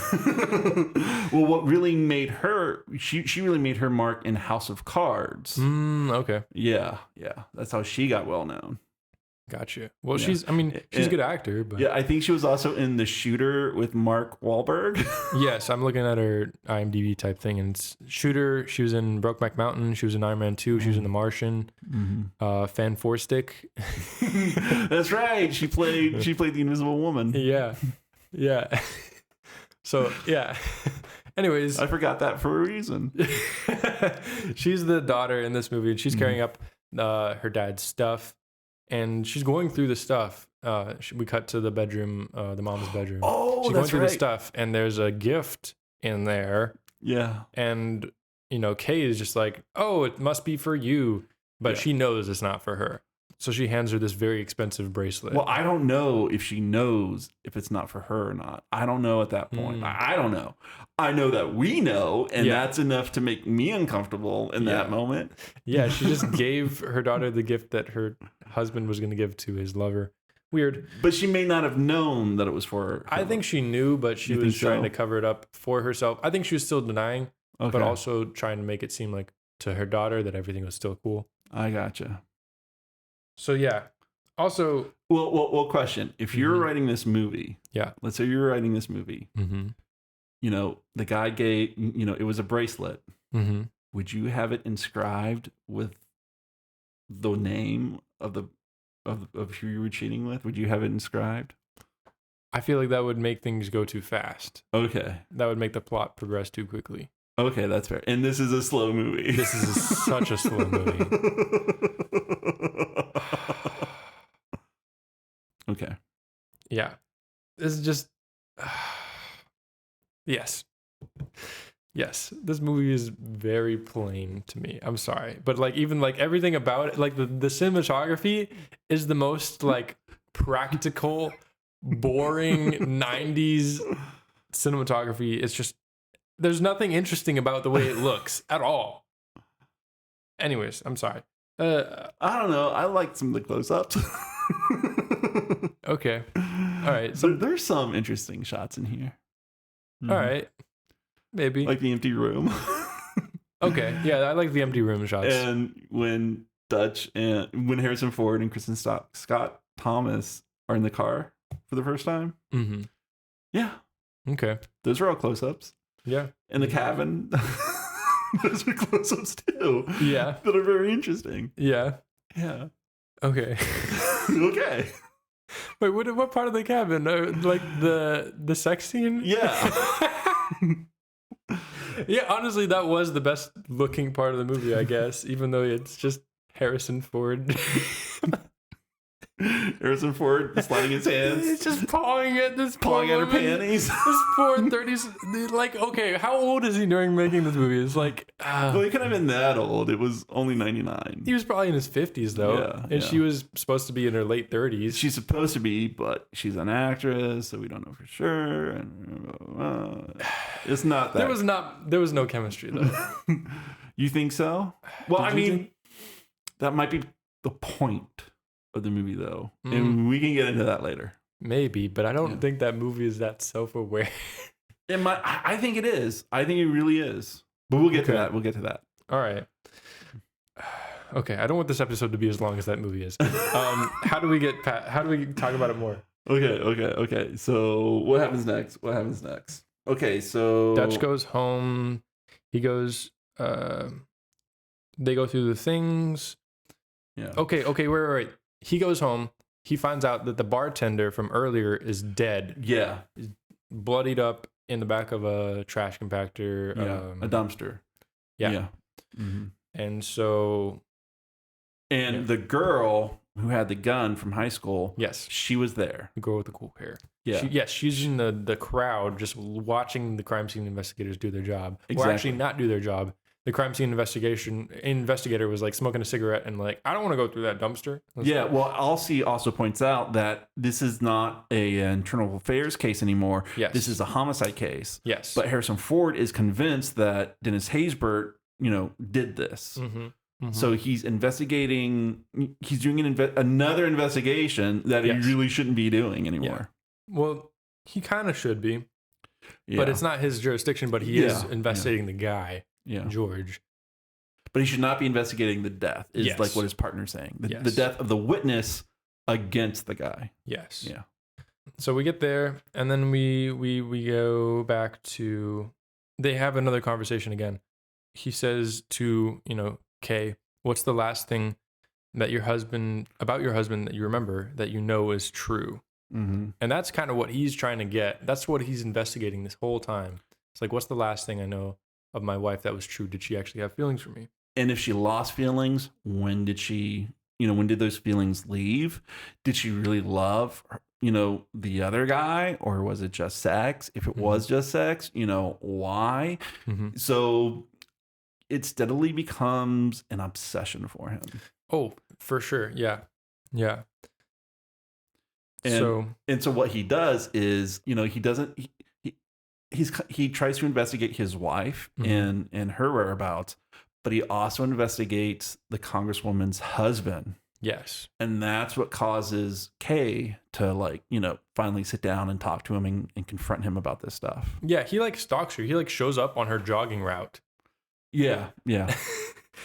Well, what really made her, she really made her mark in House of Cards. Okay. Yeah. That's how she got well known. Gotcha. Well, she's a good actor, but yeah, I think she was also in The Shooter with Mark Wahlberg. Yes, I'm looking at her IMDb type thing, and it's Shooter. She was in Brokeback Mountain. She was in Iron Man 2. She was in The Martian. Fan Four Stick. That's right. She played the Invisible Woman. Yeah. So yeah. Anyways, I forgot that for a reason. She's the daughter in this movie, and she's carrying up her dad's stuff. and she's going through the stuff. We cut to the bedroom, the mom's bedroom. Oh, she's going that's through right. the stuff, and there's a gift in there. Yeah. And, Kay is just like, oh, it must be for you. But she knows it's not for her. So she hands her this very expensive bracelet. Well, I don't know if she knows if it's not for her or not. I don't know at that point. I don't know. I know that we know, and that's enough to make me uncomfortable in that moment. Yeah, she just gave her daughter the gift that her husband was going to give to his lover. Weird. But she may not have known that it was for her. I think she knew, but she was trying to cover it up for herself. I think she was still denying, but also trying to make it seem like to her daughter that everything was still cool. I gotcha. So yeah. Also, well, question: if you're writing this movie, let's say you're writing this movie, the guy gave, it was a bracelet. Would you have it inscribed with the name of who you were cheating with? Would you have it inscribed? I feel like that would make things go too fast. Okay, that would make the plot progress too quickly. Okay, that's fair. And this is a slow movie. This is such a slow movie. Okay. Yeah. This is just... Yes. Yes. This movie is very plain to me. I'm sorry. But even everything about it, the cinematography is the most practical, boring 90s cinematography. It's just... There's nothing interesting about the way it looks at all. Anyways, I'm sorry. I don't know. I like some of the close-ups. Okay. All right. So there's some interesting shots in here. All right. Maybe. Like the empty room. Okay. Yeah, I like the empty room shots. And when Harrison Ford and Kristen Scott Thomas are in the car for the first time. Mm-hmm. Yeah. Okay. Those are all close-ups. Yeah. In the cabin. Those are close-ups too. Yeah. That are very interesting. Yeah. Yeah. Okay. Okay. Wait, what part of the cabin? The sex scene? Yeah. Yeah, honestly, that was the best looking part of the movie, I guess, even though it's just Harrison Ford. Harrison Ford sliding his hands. He's just pawing at this pawing at her woman. panties. This poor 30s. Okay, how old is he during making this movie? It's well, he couldn't have been that old. It was only 99. He was probably in his 50s though. Yeah, and she was supposed to be in her late 30s. She's supposed to be, but she's an actress, so we don't know for sure. And it's not that. There was no chemistry though. You think so? Well, that might be the point of the movie though, and we can get into that later. Maybe, but I don't think that movie is that self-aware. I think it is. I think it really is. But we'll get to that. We'll get to that. All right. Okay, I don't want this episode to be as long as that movie is. How do we talk about it more? Okay. So what happens next? Okay, so Dutch goes home. He goes. They go through the things. Yeah. Okay. Wait. He goes home. He finds out that the bartender from earlier is dead. Yeah. He's bloodied up in the back of a trash compactor. A dumpster. Yeah. Mm-hmm. And so... And the girl who had the gun from high school, yes, she was there. The girl with the cool hair. Yeah. She's in the crowd just watching the crime scene investigators do their job. Exactly. Or actually not do their job. The crime scene investigator was smoking a cigarette and I don't want to go through that dumpster. Well, Alcee also points out that this is not a internal affairs case anymore. Yes. This is a homicide case. Yes. But Harrison Ford is convinced that Dennis Haysbert, did this. Mm-hmm. Mm-hmm. So he's investigating. He's doing another investigation that he really shouldn't be doing anymore. Yeah. Well, he kind of should be, but it's not his jurisdiction. But he is investigating the guy. Yeah, George. But he should not be investigating the death, is what his partner's saying. The death of the witness against the guy. Yes. Yeah. So we get there, and then we go back to... They have another conversation again. He says to, Kay, what's the last thing that about your husband that you remember that is true? Mm-hmm. And that's kind of what he's trying to get. That's what he's investigating this whole time. It's what's the last thing I know of my wife that was true? Did she actually have feelings for me? And if she lost feelings, when did she when did those feelings leave? Did she really love, the other guy, or was it just sex? If it was just sex, why? So it steadily becomes an obsession for him. Oh, for sure. Yeah. Yeah. And so what he does is, he doesn't, he tries to investigate his wife and her whereabouts, but he also investigates the congresswoman's husband. Yes. And that's what causes Kay to finally sit down and talk to him and confront him about this stuff. Yeah. He stalks her. He shows up on her jogging route. Yeah. Yeah.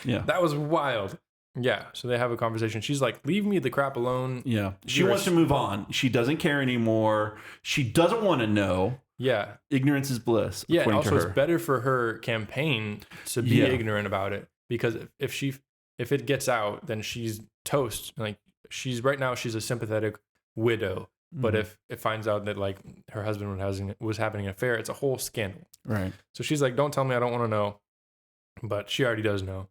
Yeah. That was wild. Yeah. So they have a conversation. She's like, leave me the crap alone. Yeah. She wants to move on. She doesn't care anymore. She doesn't want to know. Yeah. Ignorance is bliss. Yeah. And also, it's better for her campaign to be ignorant about it, because if it gets out, then she's toast. Right now, she's a sympathetic widow. But if it finds out that her husband was having an affair, it's a whole scandal. Right. So she's like, don't tell me, I don't want to know. But she already does know.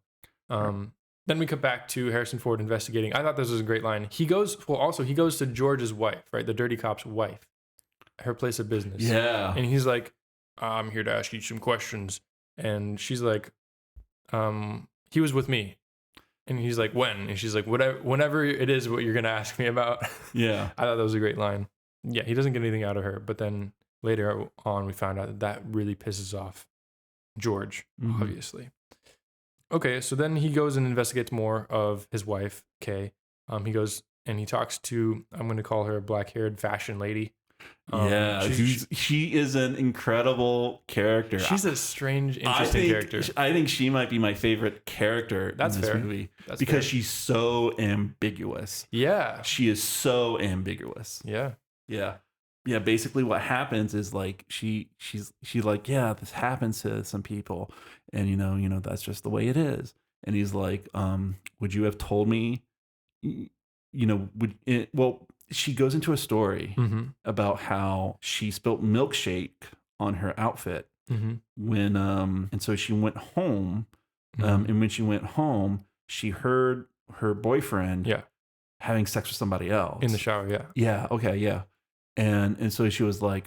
Then we come back to Harrison Ford investigating. I thought this was a great line. He goes to George's wife, right? The dirty cop's wife, her place of business. Yeah. And he's like, I'm here to ask you some questions. And she's like, he was with me. And he's like, when? And she's like, whenever it is what you're going to ask me about. Yeah. I thought that was a great line. Yeah, he doesn't get anything out of her. But then later on, we found out that really pisses off George, obviously. Okay, so then he goes and investigates more of his wife, Kay. He goes and he talks to, I'm going to call her a black-haired fashion lady. She is an incredible character. She's a strange, interesting character. I think she might be my favorite character in this movie. That's because fair. She's so ambiguous. Yeah. She is so ambiguous. Yeah. Yeah. Yeah, basically what happens is she's like, yeah, this happens to some people, and that's just the way it is. And he's like, would you have told me, she goes into a story about how she spilt milkshake on her outfit when and so she went home, and when she went home, she heard her boyfriend having sex with somebody else in the shower. Yeah. Okay. Yeah. And so she was like,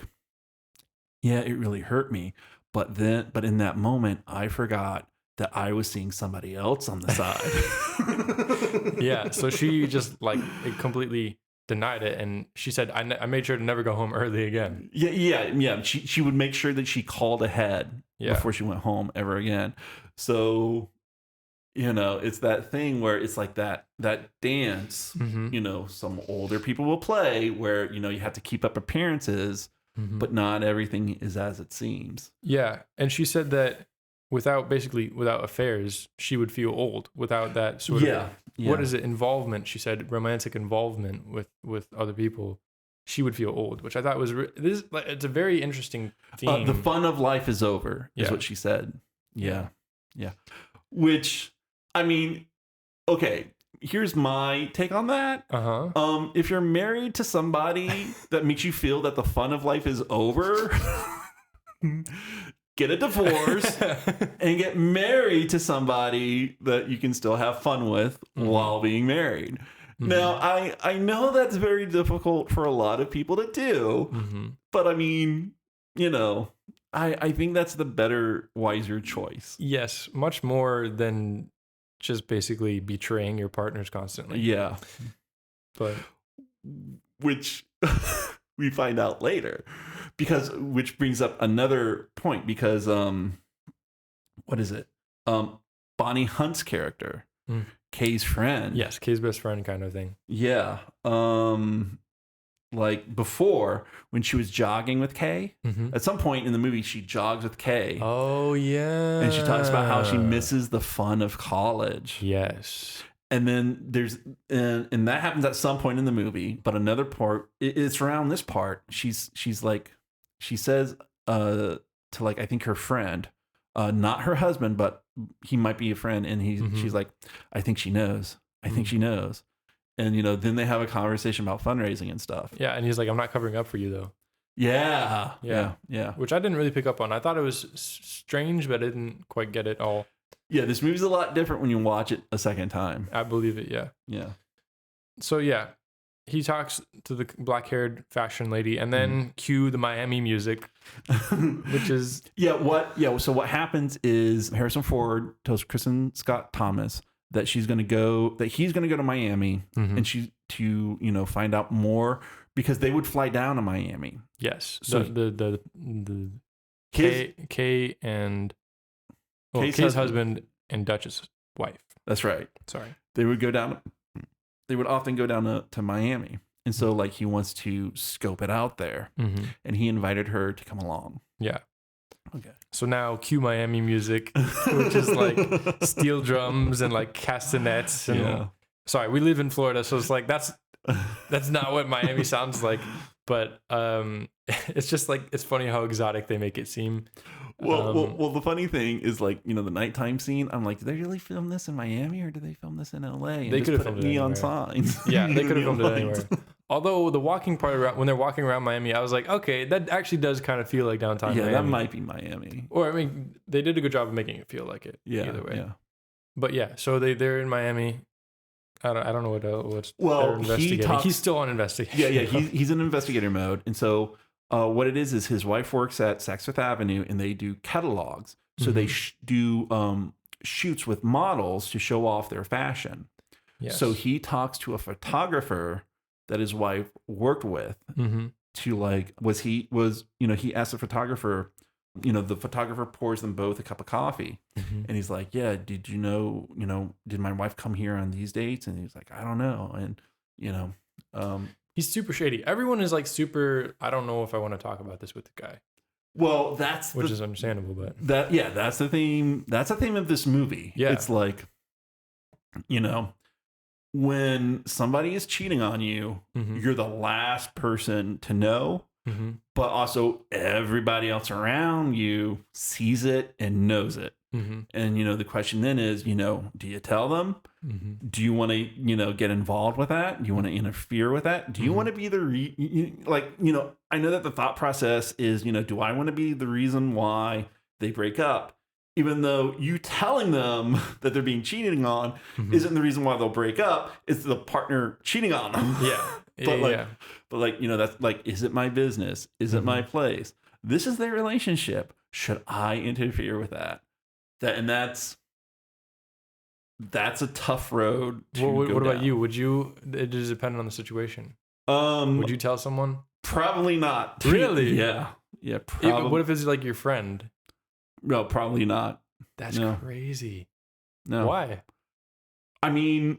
yeah, it really hurt me. But in that moment, I forgot that I was seeing somebody else on the side. Yeah. So she just it completely denied it. And she said, I made sure to never go home early again. Yeah. She would make sure that she called ahead before she went home ever again. So, it's that thing where it's like that dance, some older people will play where, you have to keep up appearances, but not everything is as it seems. Yeah. And she said that without affairs, she would feel old without that sort of, what is it? Involvement. She said romantic involvement with other people. She would feel old, which I thought was, it's a very interesting theme. The fun of life is over is what she said. Yeah. Which, I mean, okay, here's my take on that. If you're married to somebody that makes you feel that the fun of life is over, get a divorce and get married to somebody that you can still have fun with while being married. Now, I know that's very difficult for a lot of people to do, but I mean, I think that's the better, wiser choice. Yes, much more than just basically betraying your partners constantly. Yeah. But which we find out later, which brings up another point, because what is it? Bonnie Hunt's character, Kay's friend. Yes, Kay's best friend kind of thing. Yeah. Before, when she was jogging with Kay, at some point in the movie, she jogs with Kay. Oh, yeah. And she talks about how she misses the fun of college. Yes. And then and that happens at some point in the movie, but another part, it's around this part. She says to I think her friend, not her husband, but he might be a friend, and she's like, I think she knows. I think she knows. And, then they have a conversation about fundraising and stuff. Yeah. And he's like, I'm not covering up for you, though. Yeah. Which I didn't really pick up on. I thought it was strange, but I didn't quite get it all. Yeah. This movie's a lot different when you watch it a second time. I believe it. Yeah. Yeah. So yeah, he talks to the black-haired fashion lady, and then cue the Miami music, which is So what happens is Harrison Ford tells Kristen Scott Thomas that he's going to go to Miami, and she to find out more, because they would fly down to Miami. Yes. So the Kay and Kay's husband and Dutch's wife. That's right. Sorry. They would often go down to Miami. And so like he wants to scope it out there. And he invited her to come along. Yeah. Okay. So now cue Miami music, which is like steel drums and like castanets and sorry, we live in Florida, so it's like that's not what Miami sounds like. But it's just like, it's funny how exotic they make it seem. Well, the funny thing is, like, the nighttime scene, I'm like, did they really film this in Miami or did they film this in LA? And they could have filmed neon signs. Yeah, they could have filmed it anywhere. Although the walking part around, when they're walking around Miami, I was like, okay, that actually does kind of feel like downtown Miami. That might be Miami. Or, I mean, they did a good job of making it feel like it. Yeah, either way. Yeah. But yeah, so they're in Miami. I don't know what's they're investigating. He's still on investigation. Yeah, he's in investigator mode. And so what it is his wife works at Saks Fifth Avenue, and they do catalogs. So they do shoots with models to show off their fashion. Yes. So he talks to a photographer that his wife worked with to like, he asked the photographer, the photographer pours them both a cup of coffee, and he's like, yeah, did you know, did my wife come here on these dates? And he's like, I don't know. And, he's super shady. Everyone is like super, I don't know if I want to talk about this with the guy. Well, which is understandable, but that's the theme. That's the theme of this movie. Yeah. It's like, when somebody is cheating on you, you're the last person to know. But also everybody else around you sees it and knows it. And, the question then is, do you tell them? Do you want to, get involved with that? Do you want to interfere with that? Do you want to be I know that the thought process is, do I want to be the reason why they break up? Even though you telling them that they're being cheated on isn't the reason why they'll break up. It's the partner cheating on them. That's like, is it my business? Is it my place? This is their relationship. Should I interfere with that? That's a tough road to go what about down. you? Would you? It does depend on the situation. Would you tell someone? Probably not. Really? Yeah. Probably. What if it's like your friend? No, probably not. That's crazy. No. Why? I mean,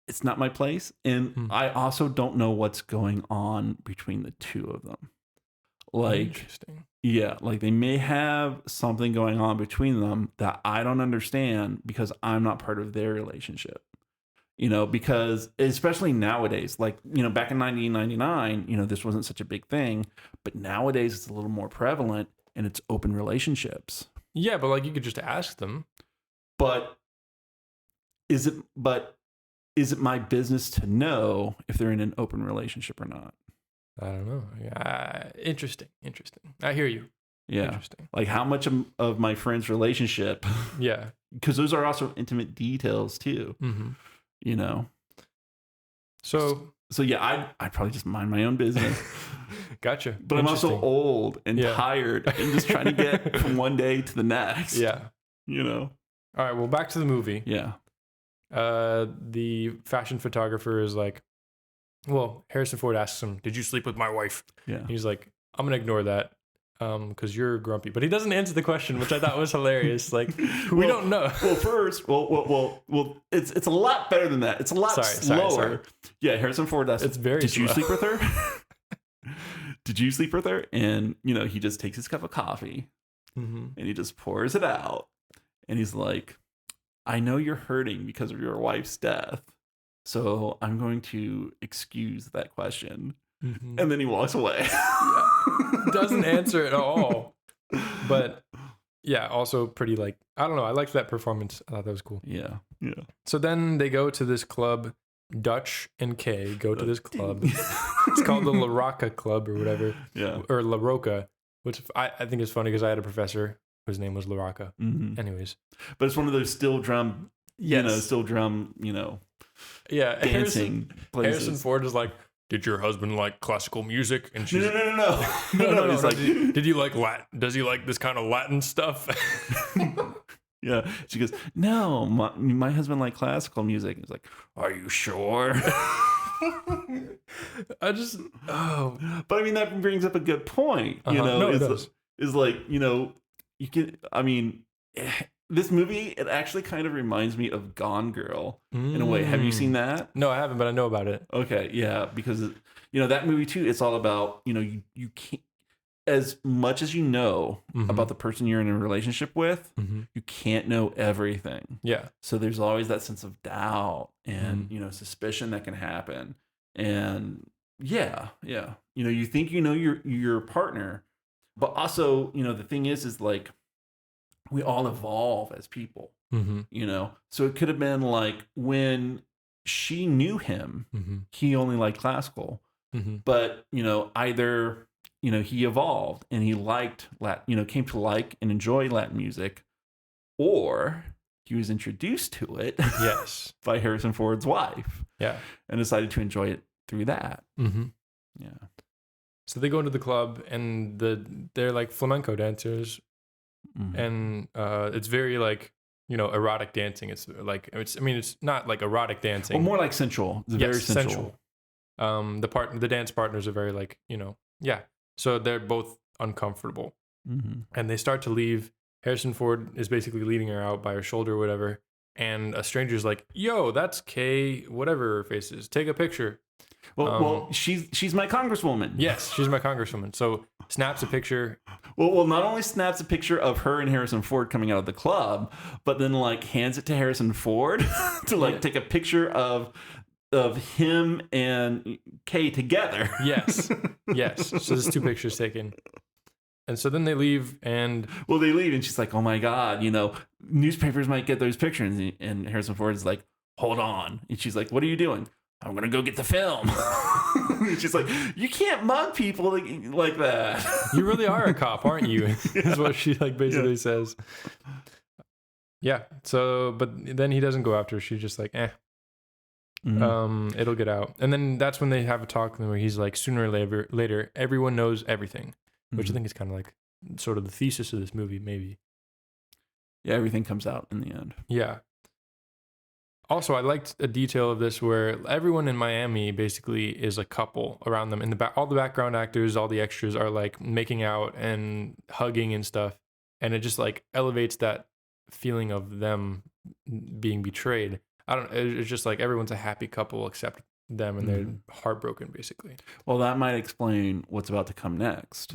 it's not my place. And I also don't know what's going on between the two of them. Like, interesting. Yeah, like they may have something going on between them that I don't understand because I'm not part of their relationship. Because especially nowadays, like, back in 1999, this wasn't such a big thing, but nowadays it's a little more prevalent and it's open relationships. Yeah, but like you could just ask them. But is it my business to know if they're in an open relationship or not? I don't know. Yeah, interesting. I hear you. Yeah. Interesting. Like how much of my friend's relationship? Yeah. Because those are also intimate details too. So yeah, I'd probably just mind my own business. Gotcha. But I'm also old and tired and just trying to get from one day to the next. Yeah. All right. Well, back to the movie. Yeah. The fashion photographer is like, well, Harrison Ford asks him, "Did you sleep with my wife?" Yeah. He's like, "I'm gonna ignore that, because you're grumpy." But he doesn't answer the question, which I thought was hilarious. Like, we don't know. It's a lot better than that. It's a lot slower. Sorry. Yeah, Harrison Ford asks, it's very. Did you sleep with her? Did you sleep with her? And he just takes his cup of coffee, and he just pours it out, and he's like, "I know you're hurting because of your wife's death. So I'm going to excuse that question." And then he walks away. Doesn't answer it at all. But yeah, also pretty like, I don't know. I liked that performance. I thought that was cool. Yeah. So then they go to this club. Dutch and Kay go to this club. It's called the La Rocca Club or whatever. Yeah. Or La Rocca, which I think is funny because I had a professor whose name was LaRocca. Mm-hmm. Anyways. But it's one of those steel drum, Yes. Yeah. dancing places. Harrison Ford is like, did your husband like classical music? And she's No. He's like, did you like Latin? Does he like this kind of Latin stuff? yeah. She goes, no, my husband liked classical music. He's like, are you sure? But I mean, that brings up a good point. Is like, you can, I mean, this movie, it actually kind of reminds me of Gone Girl in a way. Have you seen that? No, I haven't, but I know about it. Okay, yeah, because that movie too, it's all about, you can't, as much as you know about the person you're in a relationship with, you can't know everything. Yeah. So there's always that sense of doubt and, suspicion that can happen. And yeah. You think your partner, but also, the thing is like, we all evolve as people, so it could have been like when she knew him, he only liked classical, but, either, he evolved and he liked Latin, came to like and enjoy Latin music, or he was introduced to it yes, by Harrison Ford's wife. Yeah. And decided to enjoy it through that. Yeah. So they go into the club and they're like flamenco dancers. And it's very like, erotic dancing. It's like, it's not like erotic dancing. Well, more like sensual. It's very sensual. The dance partners are very like, yeah. So they're both uncomfortable. And they start to leave. Harrison Ford is basically leading her out by her shoulder or whatever. And a stranger's like, yo, that's Kay, whatever her face is. Take a picture. Well, she's my congresswoman. Yes, she's my congresswoman. So snaps a picture. Well, not only snaps a picture of her and Harrison Ford coming out of the club, but then like hands it to Harrison Ford to like take a picture of him and Kay together. Yes. So there's 2 pictures taken. And so then they leave and... Well, they leave and she's like, oh my God, newspapers might get those pictures. And Harrison Ford is like, hold on. And she's like, what are you doing? I'm going to go get the film. And she's like, you can't mug people like that. You really are a cop, aren't you? Is what she like basically says. Yeah. So, but then he doesn't go after her. She's just like, it'll get out. And then that's when they have a talk where he's like, sooner or later, everyone knows everything. Which I think is kind of like sort of the thesis of this movie, maybe. Yeah, everything comes out in the end. Yeah. Also, I liked a detail of this where everyone in Miami basically is a couple around them. And all the background actors, all the extras are like making out and hugging and stuff. And it just like elevates that feeling of them being betrayed. It's just like everyone's a happy couple except them, and they're heartbroken basically. Well, that might explain what's about to come next.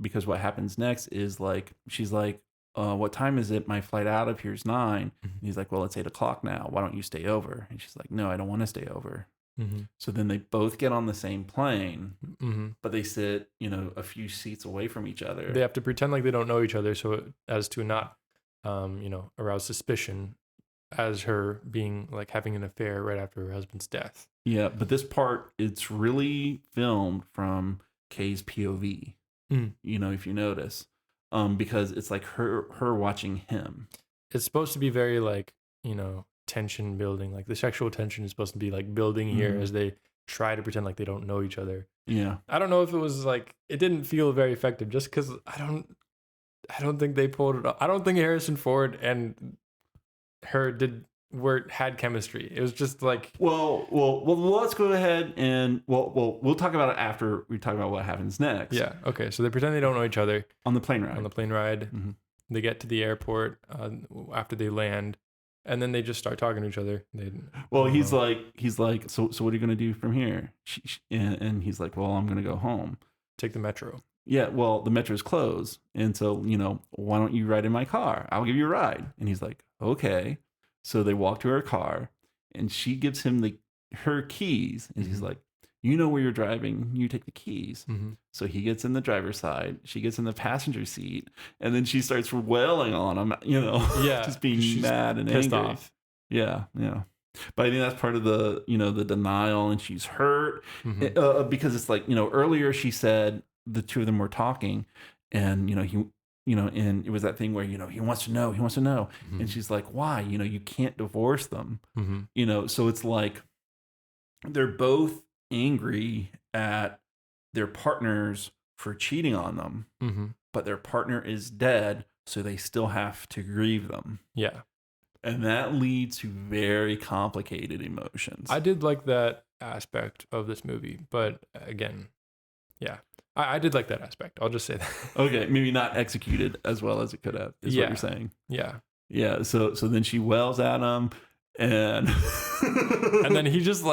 Because what happens next is like, she's like, what time is it? My flight out of here is 9. And he's like, well, it's 8:00 now. Why don't you stay over? And she's like, no, I don't want to stay over. So then they both get on the same plane, but they sit, a few seats away from each other. They have to pretend like they don't know each other so as to not, arouse suspicion as her being like having an affair right after her husband's death. Yeah, but this part, it's really filmed from Kay's POV. If you notice, because it's like her watching him. It's supposed to be very like, tension building. Like the sexual tension is supposed to be like building here as they try to pretend like they don't know each other. Yeah. I don't know if it was like, it didn't feel very effective just because I don't think they pulled it off. I don't think Harrison Ford and her had chemistry. It was just like, well, let's go ahead and we'll talk about it after we talk about what happens next. Yeah. Okay. So they pretend they don't know each other on the plane ride. They get to the airport after they land, and then they just start talking to each other. He's like, so what are you gonna do from here? And he's like, well, I'm gonna go home. Take the metro. Yeah. Well, the metro's closed, and so why don't you ride in my car? I'll give you a ride. And he's like, okay. So they walk to her car, and she gives him her keys, and she's like, you know where you're driving, you take the keys. So he gets in the driver's side, she gets in the passenger seat, and then she starts wailing on him, just being mad and pissed angry. Off. Yeah. But I think that's part of the, the denial, and she's hurt because it's like, earlier she said the two of them were talking, and, and it was that thing where, he wants to know. Mm-hmm. And she's like, why? You can't divorce them. Mm-hmm. So it's like they're both angry at their partners for cheating on them, Mm-hmm. but their partner is dead, so they still have to grieve them. Yeah. And that leads to very complicated emotions. I did like that aspect of this movie, but again, yeah, I did like that aspect. I'll just say that. Okay, maybe not executed as well as it could have, is what you're saying. Yeah. Yeah, so then she wails at him, and and then he just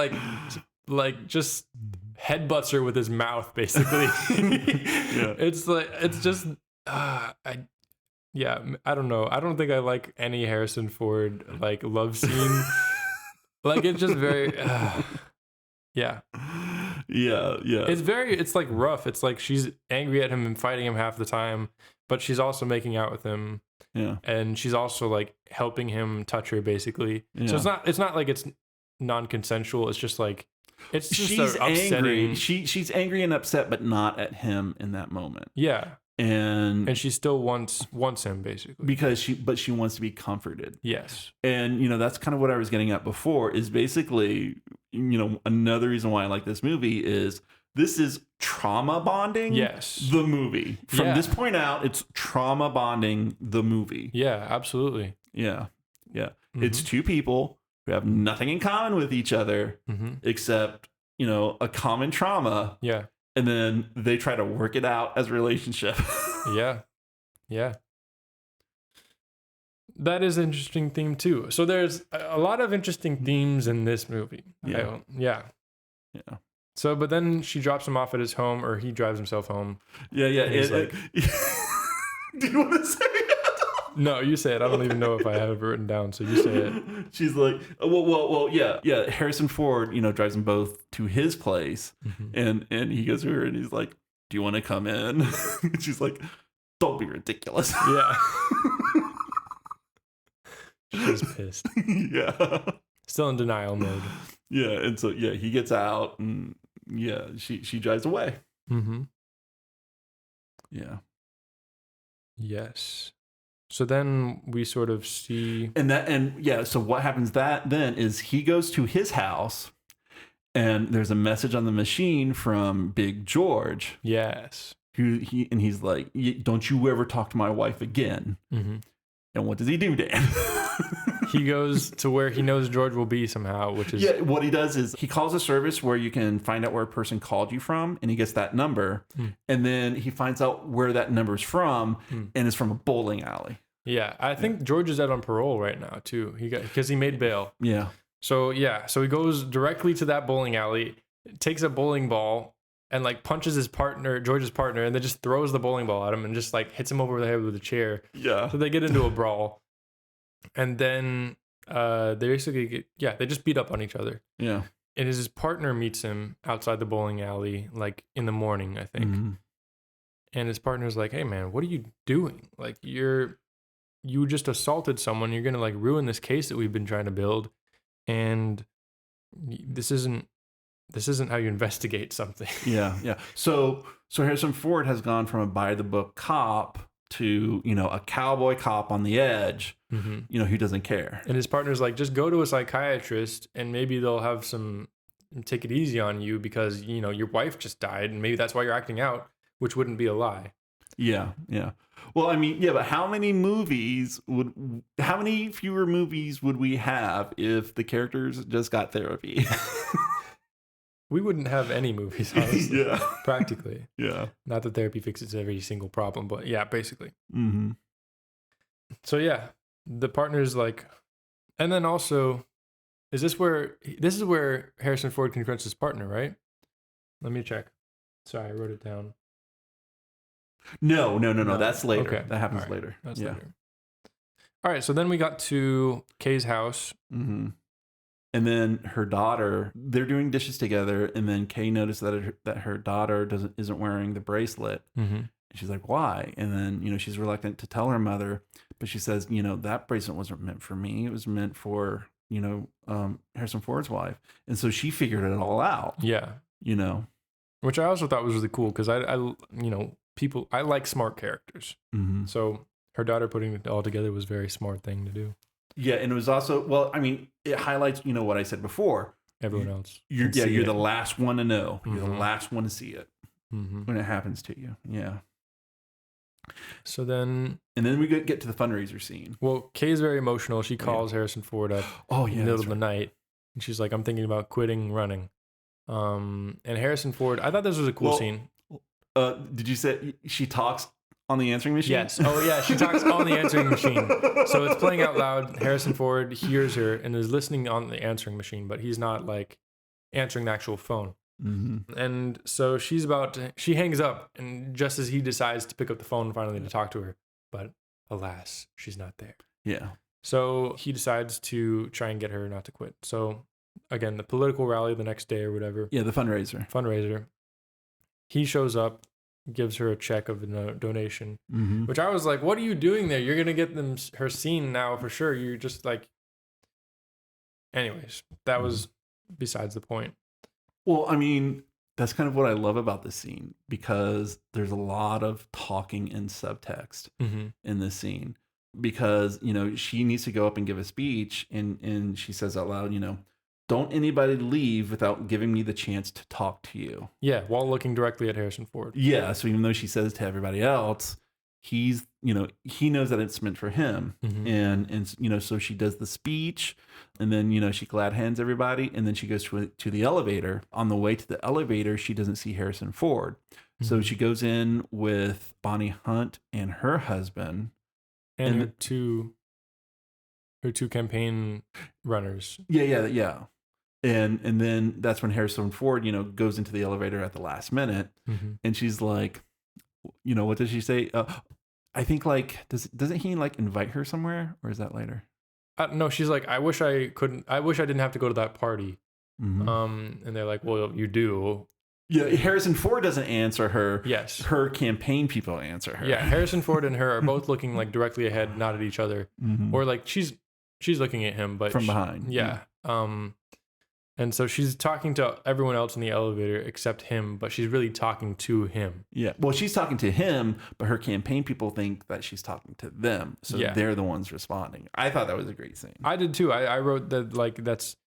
just headbutts her with his mouth, basically. Yeah. It's just I don't know. I don't think I like any Harrison Ford love scene. It's just very yeah. Yeah. It's rough. It's like she's angry at him and fighting him half the time, but she's also making out with him. Yeah. And she's also helping him touch her, basically. Yeah. So it's not like it's non-consensual. It's just she's upsetting. Angry. She's angry and upset, but not at him in that moment. Yeah. And she still wants him, basically, because she wants to be comforted. Yes. And that's kind of what I was getting at before, is basically, another reason why I like this movie is this is trauma bonding. Yes. The movie. From this point out, it's trauma bonding the movie. Yeah, absolutely. Yeah. Mm-hmm. It's two people who have nothing in common with each other, except, a common trauma. Yeah. And then they try to work it out as a relationship. Yeah. That is an interesting theme too. So there's a lot of interesting themes in this movie. Yeah. So, but then she drops him off at his home, or he drives himself home. Yeah. He's do you want to say it? No, you say it. I don't even know if I have it written down, so you say it. She's like, well, yeah. Harrison Ford, drives them both to his place, and he goes to her and he's like, "Do you want to come in?" And she's like, "Don't be ridiculous." Yeah. She's pissed. Yeah. Still in denial mode. Yeah, and so he gets out, and she drives away. Mm-hmm. Yeah. Yes. So then we sort of see, so what happens then is he goes to his house, and there's a message on the machine from Big George. Yes. He's like, "Don't you ever talk to my wife again." Mm-hmm. And what does he do, Dan? He goes to where he knows George will be somehow, which is... what he does is he calls a service where you can find out where a person called you from, and he gets that number, and then he finds out where that number's from, and it's from a bowling alley. Yeah, I think George is out on parole right now too. Because he made bail. Yeah. So he goes directly to that bowling alley, takes a bowling ball, and punches George's partner, and then just throws the bowling ball at him and just hits him over the head with a chair. Yeah. So they get into a brawl, and then they basically they just beat up on each other. Yeah. And his partner meets him outside the bowling alley, in the morning, I think. Mm-hmm. And his partner's like, "Hey man, what are you doing? You just assaulted someone. You're gonna ruin this case that we've been trying to build, and this isn't how you investigate something." Yeah. So Harrison Ford has gone from a by the book cop to a cowboy cop on the edge, who doesn't care. And his partner's like, "Just go to a psychiatrist, and maybe they'll have take it easy on you because your wife just died, and maybe that's why you're acting out, which wouldn't be a lie." Yeah. Well, I mean, but how many fewer movies would we have if the characters just got therapy? We wouldn't have any movies, honestly. Yeah. Practically. Yeah. Not that therapy fixes every single problem, but yeah, basically. Mm-hmm. So the partner's like, and then also, this is where Harrison Ford confronts his partner, right? Let me check. Sorry, I wrote it down. No. That's later. Okay. That happens later. That's later. All right. So then we got to Kay's house. Mm-hmm. And then her daughter, they're doing dishes together, and then Kay noticed that her daughter isn't wearing the bracelet. Mm-hmm. And she's like, "Why?" And then she's reluctant to tell her mother, but she says, "That bracelet wasn't meant for me. It was meant for Harrison Ford's wife." And so she figured it all out. Yeah. You know. Which I also thought was really cool because I I like smart characters. Mm-hmm. So her daughter putting it all together was a very smart thing to do. Yeah, and it was also, well, I mean, it highlights, what I said before. Everyone else. You're the last one to know. You're the Mhm. last one to see it when it happens to you. Yeah. So then, And then we get to the fundraiser scene. well, Kay's very emotional. She calls Harrison Ford up Oh, in yeah. the middle of the night, and she's like, "I'm thinking about quitting running." And Harrison Ford, I thought this was a cool scene. Did you say she talks on the answering machine? Yes. Oh, yeah. She talks on the answering machine. So it's playing out loud. Harrison Ford hears her and is listening on the answering machine, but he's not like answering the actual phone. Mm-hmm. And so she hangs up, and just as he decides to pick up the phone finally to talk to her, but alas, she's not there. Yeah. So he decides to try and get her not to quit. So again, the political rally the next day or whatever, Yeah, the fundraiser. He shows up, gives her a check of a donation, Mm-hmm. which I was like, what are you doing there? You're going to get her scene now for sure. You're just like, anyways, that was besides the point. Well, I mean, that's kind of what I love about this scene, because there's a lot of talking in subtext in this scene, because, she needs to go up and give a speech, and she says out loud, don't anybody leave without giving me the chance to talk to you. Yeah, while looking directly at Harrison Ford. Yeah, so even though she says to everybody else, he's, he knows that it's meant for him. And so she does the speech, and then, she glad hands everybody, and then she goes to the elevator. On the way to the elevator, she doesn't see Harrison Ford. So she goes in with Bonnie Hunt and her husband. And her two campaign runners. Yeah. And then that's when Harrison Ford, goes into the elevator at the last minute, and she's like, what does she say? I think like doesn't he like invite her somewhere, or is that later? No, she's like, I wish I didn't have to go to that party. And they're like, well, you do. Yeah, Harrison Ford doesn't answer her. Yes, her campaign people answer her. Yeah, Harrison Ford and her are both looking like directly ahead, not at each other, or like she's looking at him, but from behind. Yeah. And so she's talking to everyone else in the elevator except him, but she's really talking to him. Yeah. Well, she's talking to him, but her campaign people think that she's talking to them. So they're the ones responding. I thought that was a great scene. I did too. I wrote that like that's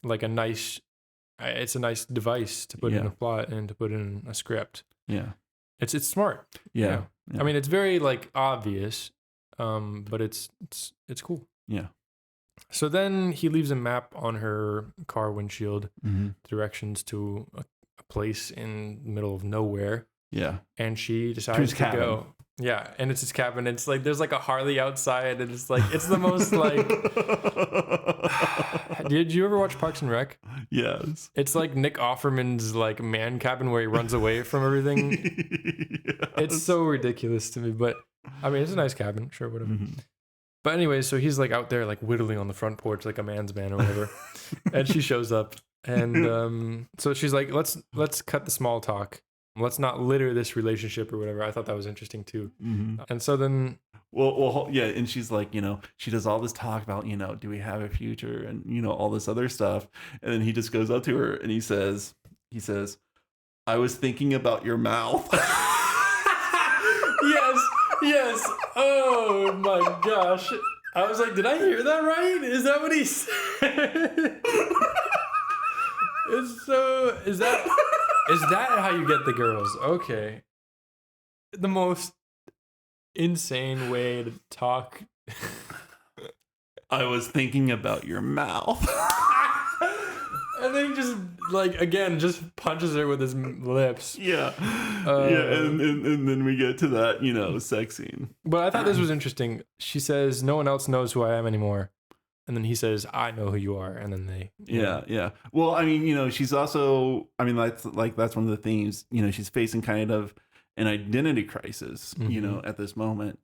like it's a nice device to put in a plot and to put in a script. Yeah. It's smart. Yeah. I mean, it's very like obvious, but it's cool. Yeah. So then he leaves a map on her car windshield, directions to a place in the middle of nowhere. Yeah. And she decides to go. Yeah. And it's his cabin. It's like, there's like a Harley outside, and it's like, it's the most like, did you ever watch Parks and Rec? Yes. It's like Nick Offerman's like man cabin where he runs away from everything. Yes. It's so ridiculous to me, but I mean, it's a nice cabin. Sure. Whatever. But anyway, so he's like out there like whittling on the front porch like a man's man or whatever. And she shows up, and so she's like, let's cut the small talk. Let's not litter this relationship or whatever. I thought that was interesting too. And so then well, yeah, and she's like, she does all this talk about, do we have a future, and all this other stuff. And then he just goes up to her and he says, I was thinking about your mouth. Yes. Oh my gosh. I was like, did I hear that right? Is that what he said? Is that how you get the girls? Okay. The most insane way to talk. I was thinking about your mouth. And then he just just punches her with his lips. Yeah. And then we get to that, sex scene. But I thought this was interesting. She says, no one else knows who I am anymore. And then he says, I know who you are. And then they... Yeah. Well, I mean, she's also... I mean, that's one of the themes. She's facing kind of an identity crisis, at this moment,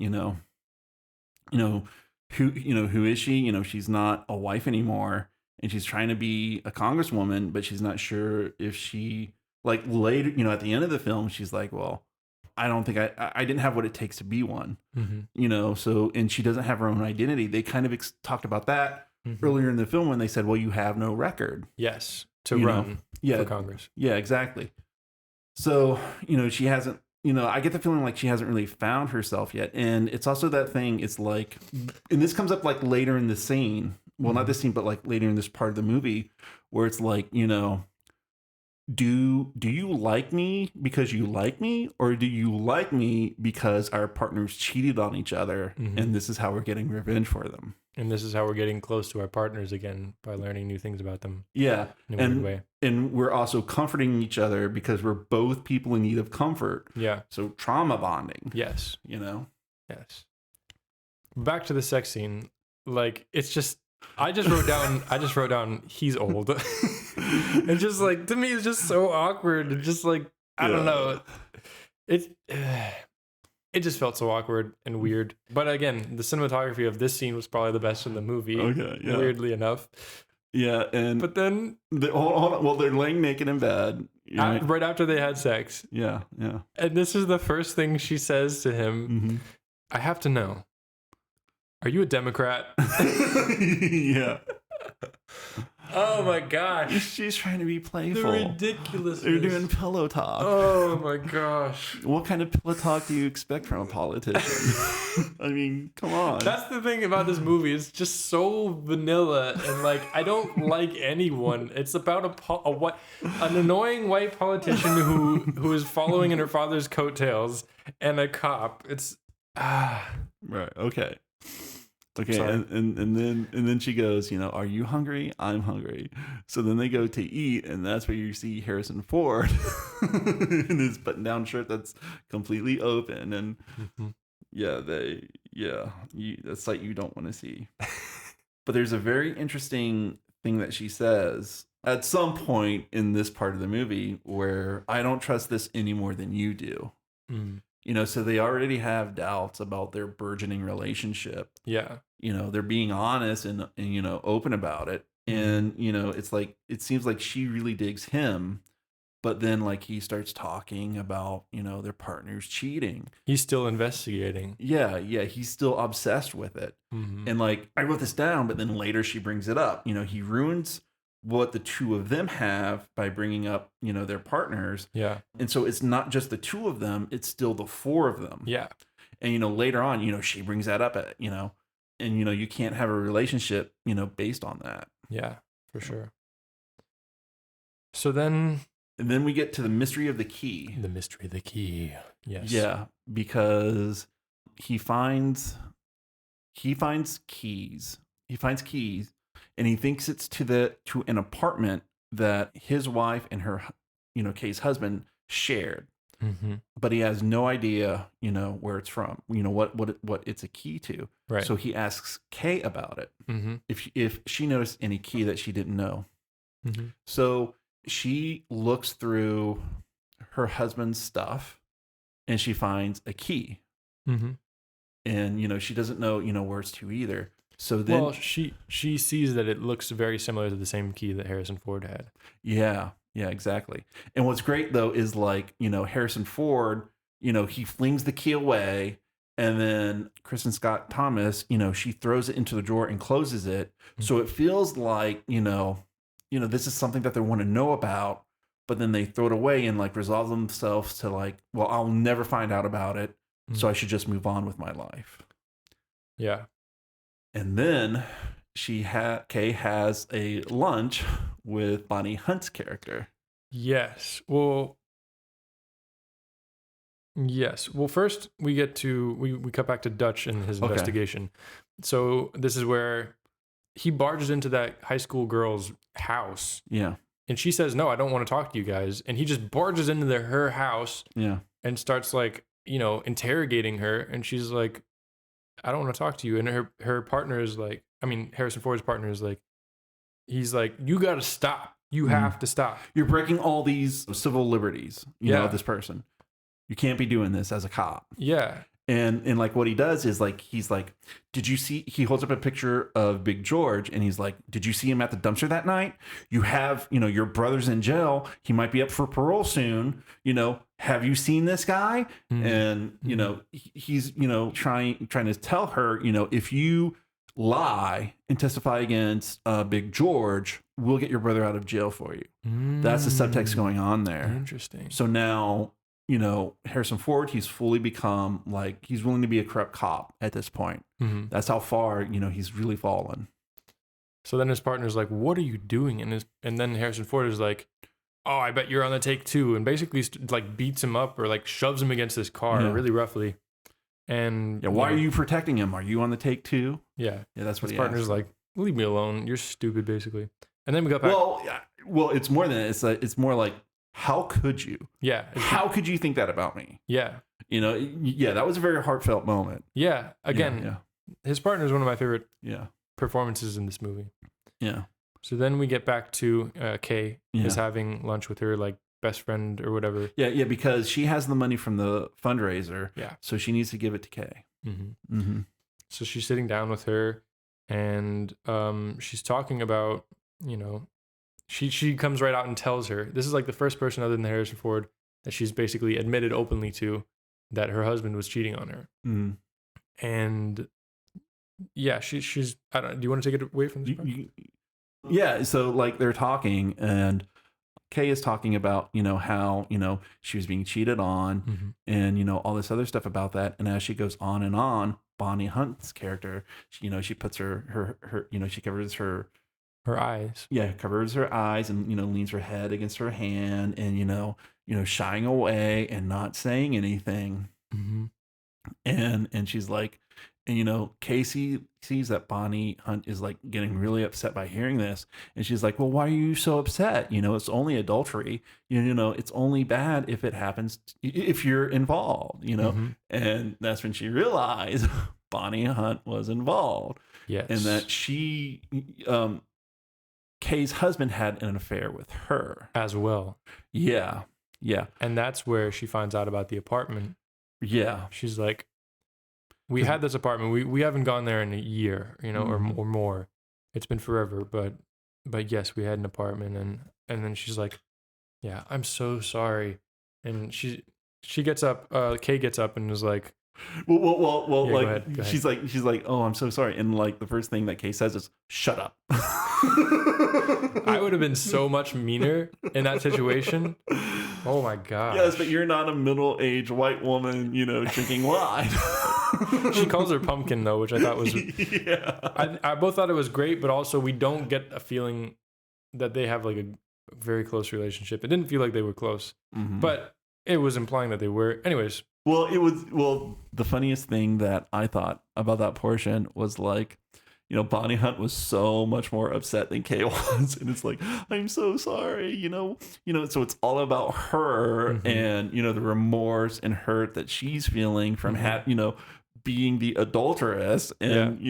who is she? She's not a wife anymore. And she's trying to be a congresswoman, but she's not sure if she, like, later, at the end of the film, she's like, well, I don't think I didn't have what it takes to be one, so, and she doesn't have her own identity. They kind of talked about that earlier in the film when they said, well, you have no record. Yes. To run for Congress. Yeah, exactly. So, she hasn't, I get the feeling like she hasn't really found herself yet. And it's also that thing, it's like, and this comes up like later in the scene. Well, not this scene, but like later in this part of the movie where it's like, do you like me because you like me, or do you like me because our partners cheated on each other and this is how we're getting revenge for them? And this is how we're getting close to our partners again, by learning new things about them. Yeah. In a weird way. And we're also comforting each other because we're both people in need of comfort. Yeah. So trauma bonding. Yes. Yes. Back to the sex scene. Like, it's just, I just wrote down he's old. And just like, to me, it's just so awkward. And just like, I don't know. It just felt so awkward and weird. But again, the cinematography of this scene was probably the best in the movie. Okay, yeah. Weirdly enough. Yeah, and but then hold on. Well, they're laying naked in bed. Right after they had sex. Yeah. And this is the first thing she says to him. I have to know. Are you a Democrat? Yeah. Oh my gosh. She's trying to be playful. The ridiculousness. They're doing pillow talk. Oh my gosh. What kind of pillow talk do you expect from a politician? I mean, come on. That's the thing about this movie. It's just so vanilla, and like, I don't like anyone. It's about an annoying white politician who is following in her father's coattails, and a cop. It's right. Okay. And then she goes, are you hungry? I'm hungry. So then they go to eat, and that's where you see Harrison Ford in his button-down shirt that's completely open, and that's like you don't want to see. But there's a very interesting thing that she says at some point in this part of the movie where I don't trust this any more than you do. So they already have doubts about their burgeoning relationship. Yeah. They're being honest and open about it. And, it's like, it seems like she really digs him, but then like he starts talking about, their partners cheating. He's still investigating. Yeah. He's still obsessed with it. And like, I wrote this down, but then later she brings it up. He ruins what the two of them have by bringing up, their partners. Yeah. And so it's not just the two of them, it's still the four of them. Yeah. And, later on, she brings that up at, and, you can't have a relationship, based on that. Yeah, for sure. So then. And then we get to the mystery of the key. The mystery of the key. Yes. Yeah, because he finds keys. He finds keys. And he thinks it's to an apartment that his wife and her, Kay's husband shared. But he has no idea, where it's from, what it's a key to. Right. So he asks Kay about it. If she noticed any key that she didn't know. So she looks through her husband's stuff and she finds a key. And, she doesn't know, where it's to either. So then she sees that it looks very similar to the same key that Harrison Ford had. Yeah, exactly. And what's great though is like, Harrison Ford, he flings the key away, and then Kristen Scott Thomas, she throws it into the drawer and closes it. So it feels like, this is something that they want to know about, but then they throw it away and like resolve themselves to like, well, I'll never find out about it. So I should just move on with my life. Yeah. And then Kay has a lunch with Bonnie Hunt's character. Yes. Well, first we get to, we cut back to Dutch and his investigation. So this is where he barges into that high school girl's house. Yeah. And she says, no, I don't want to talk to you guys. And he just barges into her house. Yeah. And starts like, interrogating her. And she's like, I don't want to talk to you. And her partner is like, Harrison Ford's partner is like, he's like, you got to stop. You have to stop. You're breaking all these civil liberties, of this person. You can't be doing this as a cop. Yeah. And like what he does is like, he's like, did you see, he holds up a picture of Big George and he's like, did you see him at the dumpster that night? You have, your brother's in jail. He might be up for parole soon. Have you seen this guy? And, he's, trying to tell her, if you lie and testify against Big George, we'll get your brother out of jail for you. That's the subtext going on there. Interesting. So now Harrison Ford, he's fully become like, he's willing to be a corrupt cop at this point. Mm-hmm. That's how far, he's really fallen. So then his partner's like, what are you doing? And then Harrison Ford is like, oh, I bet you're on the take too. And basically like beats him up or like shoves him against this car really roughly. And why are you protecting him? Are you on the take too? Yeah. Yeah, that's what his partner's like, leave me alone. You're stupid, basically. And then we got back. Well, it's more than that. It's more like, how could you? Yeah. How could you think that about me? Yeah. That was a very heartfelt moment. Yeah. Again, his partner is one of my favorite performances in this movie. Yeah. So then we get back to Kay is having lunch with her like best friend or whatever. Yeah, because she has the money from the fundraiser. Yeah. So she needs to give it to Kay. Mm-hmm. Mm-hmm. So she's sitting down with her and she's talking about, she comes right out and tells her, this is like the first person other than Harrison Ford that she's basically admitted openly to that her husband was cheating on her. Mm-hmm. And yeah, she's, I don't know, do you want to take it away from this part? Yeah, so like they're talking and Kay is talking about, how, she was being cheated on and, all this other stuff about that. And as she goes on, Bonnie Hunt's character, she puts her she covers her eyes. Yeah, covers her eyes and, leans her head against her hand and, shying away and not saying anything. Mm-hmm. And she's like, and, Casey sees that Bonnie Hunt is like getting really upset by hearing this. And she's like, well, why are you so upset? It's only adultery. It's only bad if it happens, if you're involved, Mm-hmm. And that's when she realized Bonnie Hunt was involved. Yes. And that she, Kay's husband had an affair with her. As well. Yeah. Yeah. And that's where she finds out about the apartment. Yeah. She's like, we had this apartment. We haven't gone there in a year, or more. It's been forever, but yes, we had an apartment, and then she's like, yeah, I'm so sorry. And she gets up, Kay gets up and is like, well, yeah, like go ahead. she's like, oh, I'm so sorry. And like the first thing that Kay says is, shut up. I would have been so much meaner in that situation. Oh my God. Yes, but you're not a middle-aged white woman, drinking wine. She calls her pumpkin though, which I thought was I both thought it was great, but also we don't get a feeling that they have like a very close relationship. It didn't feel like they were close, but it was implying that they were. Anyways. Well, the funniest thing that I thought about that portion was like, Bonnie Hunt was so much more upset than Kay was. And it's like, I'm so sorry, so it's all about her and, the remorse and hurt that she's feeling from, being the adulteress. And,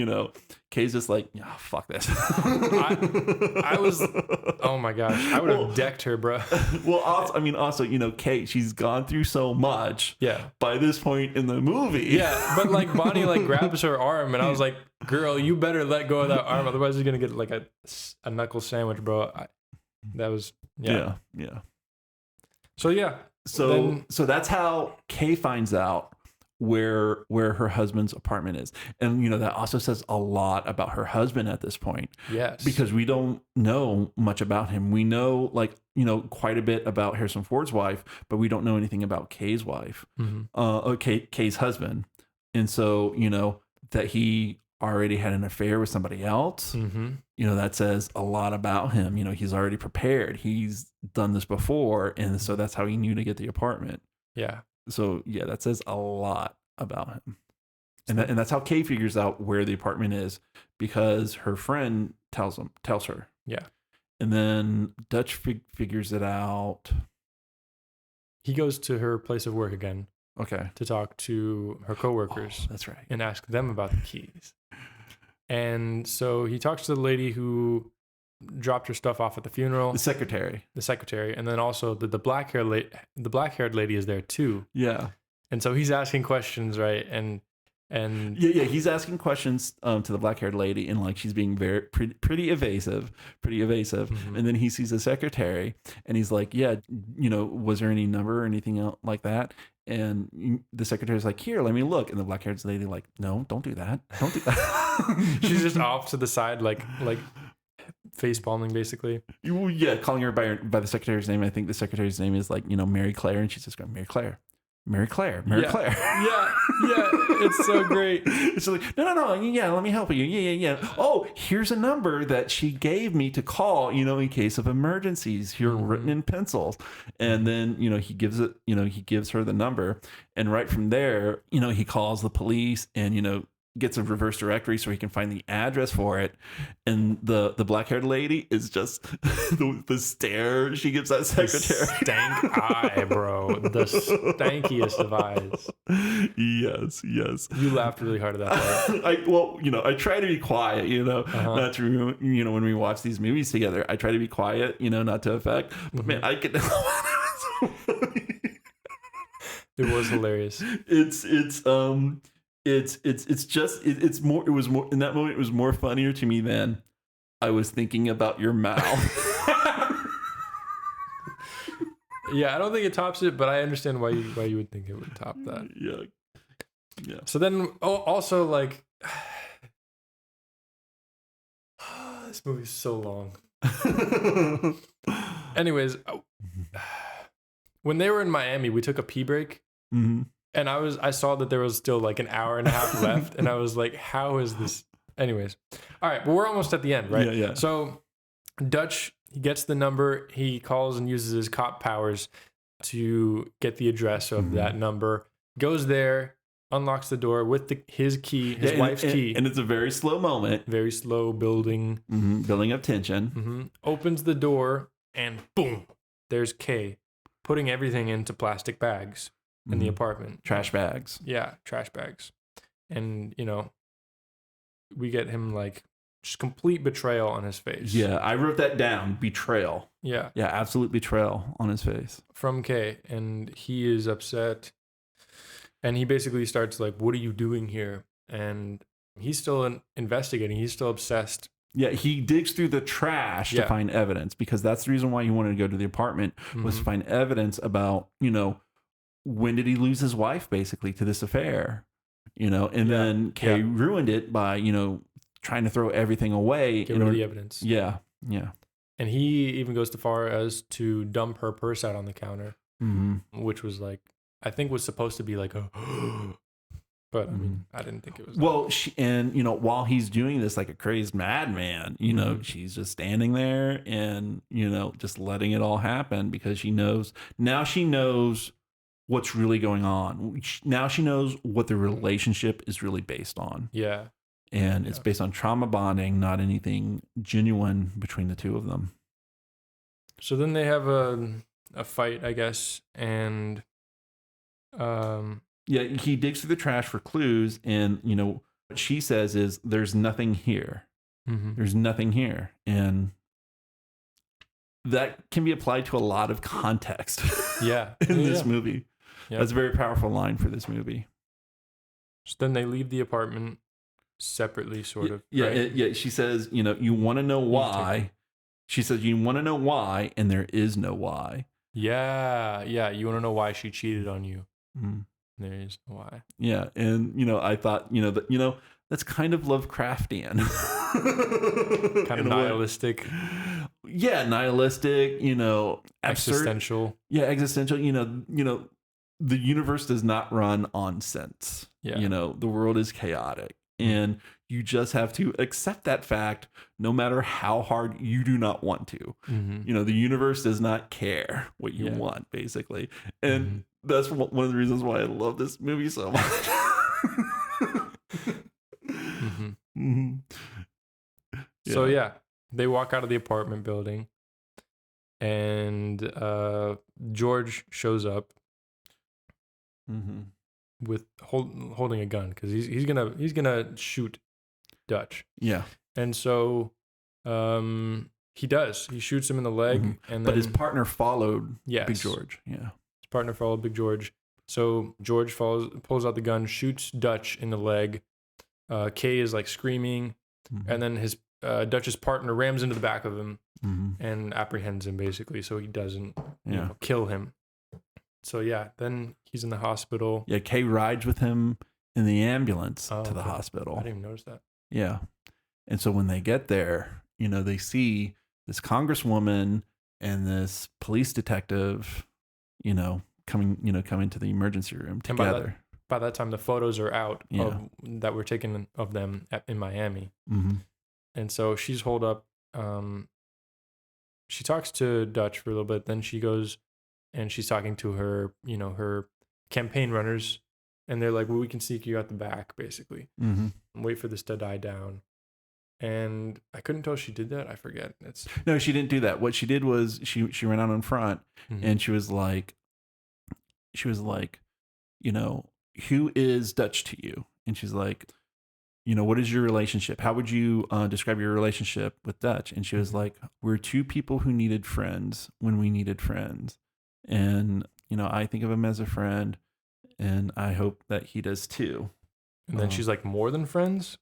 Kay's just like, oh, fuck this. I was, oh my gosh, I would have decked her, bro. Well, also, Kay, she's gone through so much. Yeah. By this point in the movie. Yeah. But like Bonnie like grabs her arm and I was like, girl, you better let go of that arm. Otherwise you're going to get like a knuckle sandwich, bro. That was, Yeah. So yeah. So that's how Kay finds out where her husband's apartment is. And that also says a lot about her husband at this point. Yes. Because we don't know much about him. We know quite a bit about Harrison Ford's wife, but we don't know anything about Kay's wife. Kay's husband. And so, that he already had an affair with somebody else. That says a lot about him. He's already prepared. He's done this before. And so that's how he knew to get the apartment. Yeah. So yeah, that says a lot about him, and that's how Kay figures out where the apartment is, because her friend tells her. Yeah, and then Dutch figures it out. He goes to her place of work again. Okay, to talk to her coworkers. Oh, that's right, and ask them about the keys. And so he talks to the lady who dropped her stuff off at the funeral. The secretary, and then also the black haired lady is there too. Yeah, and so he's asking questions, right? And he's asking questions to the black haired lady, and like she's being pretty evasive. And then he sees the secretary, and he's like, yeah, was there any number or anything else like that? And the secretary's like, here, let me look. And the black haired lady like, no, don't do that. She's just off to the side, like face palming basically. Yeah, calling her by the secretary's name. I think the secretary's name is like, Mary Claire, and she's just going, Mary Claire, Mary Claire. Yeah, it's so great. It's like, no, yeah, let me help you. Yeah. Oh, here's a number that she gave me to call, in case of emergencies. Here, written in pencils. And then, he gives her the number. And right from there, he calls the police and, gets a reverse directory so he can find the address for it. And the black-haired lady is just the stare she gives that secretary. Stank eye, bro. The stankiest of eyes. Yes. You laughed really hard at that part. I try to be quiet, not to, when we watch these movies together, I try to be quiet, not to affect. But man, I could. It was hilarious. It's more in that moment, it was more funnier to me than I was thinking about your mouth. Yeah, I don't think it tops it, but I understand why you would think it would top that. Yeah. So then, also like, this movie's so long. Anyways, when they were in Miami, we took a pee break. Mm-hmm. And I saw that there was still like an hour and a half left. And I was like, how is this? Anyways. All right. Well, we're almost at the end, right? Yeah. So Dutch, he gets the number. He calls and uses his cop powers to get the address of that number. Goes there, unlocks the door with his key, his wife's key. And it's a very slow moment. Very slow building. Building up tension. Opens the door and boom, there's Kay putting everything into plastic bags. In the apartment. Trash bags. Yeah, trash bags. And, we get him like just complete betrayal on his face. Yeah, I wrote that down. Betrayal. Yeah. Yeah, absolute betrayal on his face. From Kay. And he is upset. And he basically starts like, what are you doing here? And he's still investigating. He's still obsessed. Yeah, he digs through the trash to find evidence because that's the reason why he wanted to go to the apartment was to find evidence about, when did he lose his wife basically to this affair, and then Kay ruined it by, trying to throw everything away. Get rid of the evidence. Yeah. And he even goes so far as to dump her purse out on the counter, which was like, I think was supposed to be like a, but I mean, I didn't think it was. Well, while he's doing this like a crazed madman, she's just standing there and, just letting it all happen because she knows what's really going on. Now she knows what the relationship is really based on. Yeah. And it's based on trauma bonding, not anything genuine between the two of them. So then they have a fight, I guess. And he digs through the trash for clues. And, what she says is, there's nothing here. There's nothing here. And that can be applied to a lot of context. In this movie. Yep. That's a very powerful line for this movie. So then they leave the apartment separately, sort of. Yeah, right? She says, you want to know why. She says, you want to know why, and there is no why. Yeah. You want to know why she cheated on you. There is no why. Yeah, and, I thought, that's kind of Lovecraftian. Kind of nihilistic. Yeah, nihilistic, existential. Yeah, existential. The universe does not run on sense. Yeah. The world is chaotic. And you just have to accept that fact no matter how hard you do not want to. The universe does not care what you want, basically. And that's one of the reasons why I love this movie so much. So they walk out of the apartment building and George shows up with holding a gun because he's gonna shoot Dutch. Yeah. And so he does. He shoots him in the leg, but his partner followed Big George. Yeah. His partner followed Big George. So George pulls out the gun, shoots Dutch in the leg. Kay is like screaming, and then his Dutch's partner rams into the back of him and apprehends him basically, so he doesn't kill him. So then he's in the hospital. Yeah, Kay rides with him in the ambulance to the hospital. I didn't even notice that. Yeah, and so when they get there, they see this congresswoman and this police detective, coming to the emergency room And together. by that time, the photos are out Yeah. that were taken of them in Miami. Mm-hmm. And so she's holed up. She talks to Dutch for a little bit. Then she goes and she's talking to her, her campaign runners. And they're like, well, we can sneak you out the back, basically. Mm-hmm. And wait for this to die down. And I couldn't tell she did that. I forget. No, she didn't do that. What she did was she ran out in front and she was like, who is Dutch to you? And she's like, what is your relationship? How would you describe your relationship with Dutch? And she was like, we're two people who needed friends when we needed friends. And, I think of him as a friend and I hope that he does too. And then she's like, more than friends?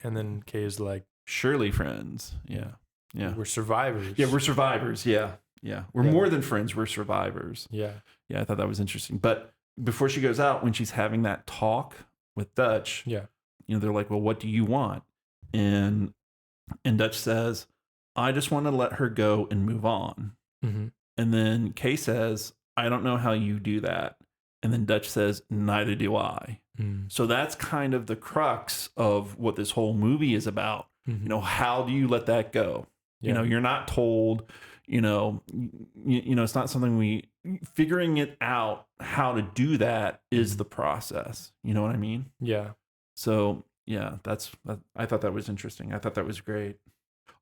And then Kay is like, surely friends. Yeah. Yeah. We're survivors. Yeah, we're survivors. Yeah. Yeah. We're more than friends. We're survivors. Yeah. Yeah, I thought that was interesting. But before she goes out, when she's having that talk with Dutch, they're like, well, what do you want? And Dutch says, I just want to let her go and move on. Mm-hmm. And then Kay says, I don't know how you do that. And then Dutch says, neither do I. Mm. So that's kind of the crux of what this whole movie is about. Mm-hmm. How do you let that go? Yeah. You're not told, it's not something figuring it out how to do that is the process. You know what I mean? Yeah. So yeah, I thought that was interesting. I thought that was great.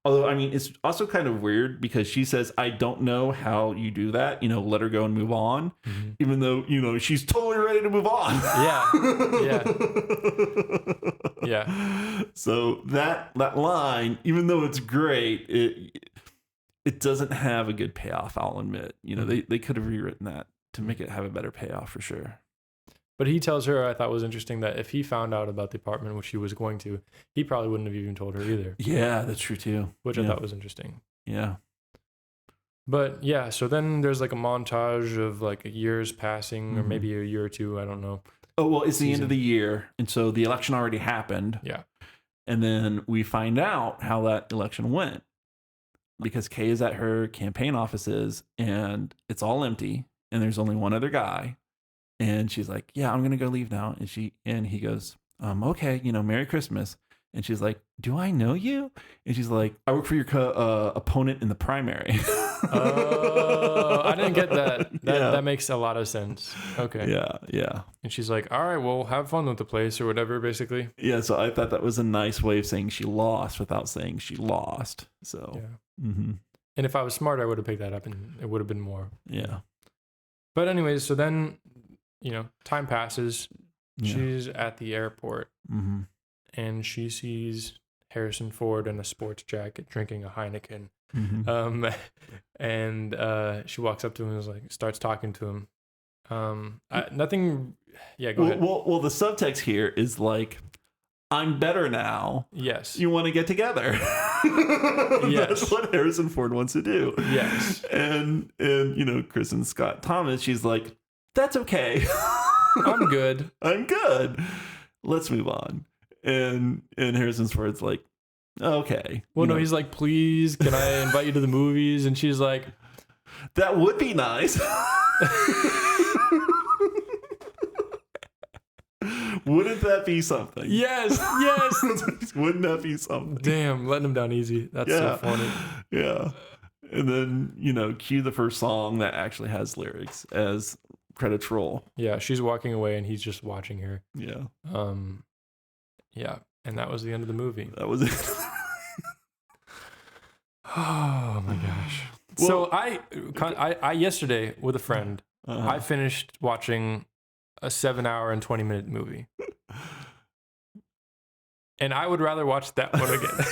Although, I mean, it's also kind of weird because she says, I don't know how you do that, let her go and move on, even though, she's totally ready to move on. Yeah. Yeah. Yeah. So that line, even though it's great, it doesn't have a good payoff, I'll admit. They could have rewritten that to make it have a better payoff for sure. But he tells her, I thought was interesting, that if he found out about the apartment, which he was going to, he probably wouldn't have even told her either. Yeah, that's true too. Which I thought was interesting. Yeah. But yeah, so then there's like a montage of like years passing, or maybe a year or two, I don't know. Oh, well, it's the end of the year. And so the election already happened. Yeah. And then we find out how that election went. Because Kay is at her campaign offices and it's all empty. And there's only one other guy. And she's like, yeah, I'm going to go leave now. And he goes, okay, Merry Christmas. And she's like, do I know you? And she's like, I work for your opponent in the primary. Oh, I didn't get that. That makes a lot of sense. Okay. Yeah. Yeah. And she's like, all right, well, have fun with the place or whatever, basically. Yeah. So I thought that was a nice way of saying she lost without saying she lost. So, yeah. And if I was smart, I would have picked that up and it would have been more. Yeah. But anyways, so then, time passes. Yeah. She's at the airport and she sees Harrison Ford in a sports jacket drinking a Heineken. And she walks up to him and starts talking to him. Nothing. Yeah, go ahead. Well, the subtext here is like, I'm better now. Yes. You want to get together. Yes. That's what Harrison Ford wants to do. Yes. And Kristen Scott Thomas, she's like, that's okay. I'm good. I'm good. Let's move on. And Harrison Ford's like, okay. Well, no, he's like, please, can I invite you to the movies? And she's like, that would be nice. Wouldn't that be something? Yes. Wouldn't that be something? Damn, letting him down easy. That's so funny. Yeah. And then, cue the first song that actually has lyrics as credits roll. Yeah, she's walking away and he's just watching her. Yeah. Yeah. And that was the end of the movie. That was it. Oh my gosh. Well, so I yesterday with a friend, I finished watching a 7-hour and 20-minute movie. And I would rather watch that one again.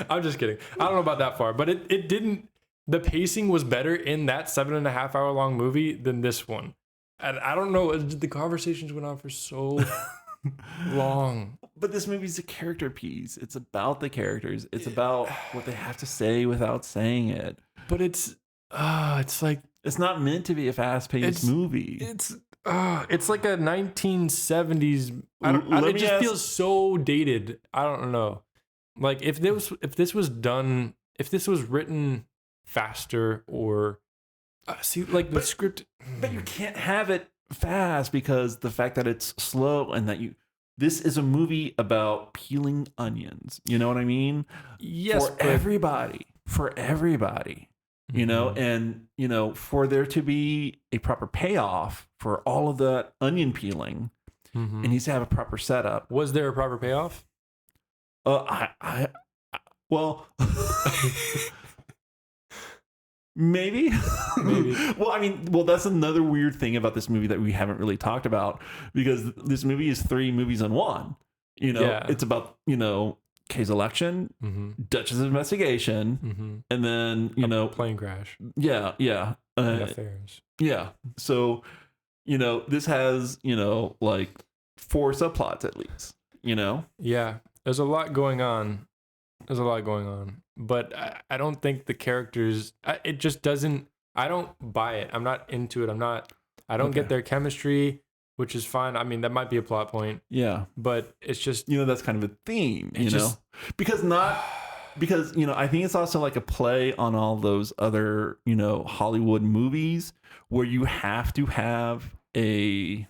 I'm just kidding. I don't know about that far, but it didn't. The pacing was better in that 7.5 hour long movie than this one. And I don't know. The conversations went on for so long. But this movie's a character piece. It's about the characters. It's about what they have to say without saying it. But it's like, it's not meant to be a fast-paced movie. It's like a 1970s. It just feels so dated. I don't know. Like if this was written faster or See, like the script, but you can't have it fast because the fact that it's slow and that this is a movie about peeling onions. You know what I mean? yes, For everybody, you know, and, you know, for there to be a proper payoff for all of that onion peeling, it needs to have a proper setup. Was there a proper payoff? Well, maybe. Well, I mean, that's another weird thing about this movie that we haven't really talked about, because this movie is 3 movies in one. You know, it's about, you know, Kay's election, Dutch's investigation, and then, you know, plane crash. Yeah. Affairs. Yeah. So, you know, this has, you know, like 4 subplots at least, you know? Yeah. There's a lot going on. But I don't think the characters, it just doesn't, I don't buy it. I'm not into it. I don't get their chemistry, which is fine. I mean, that might be a plot point. Yeah. But it's just, you know, that's kind of a theme, you know? Because, you know, I think it's also like a play on all those other, you know, Hollywood movies where you have to have a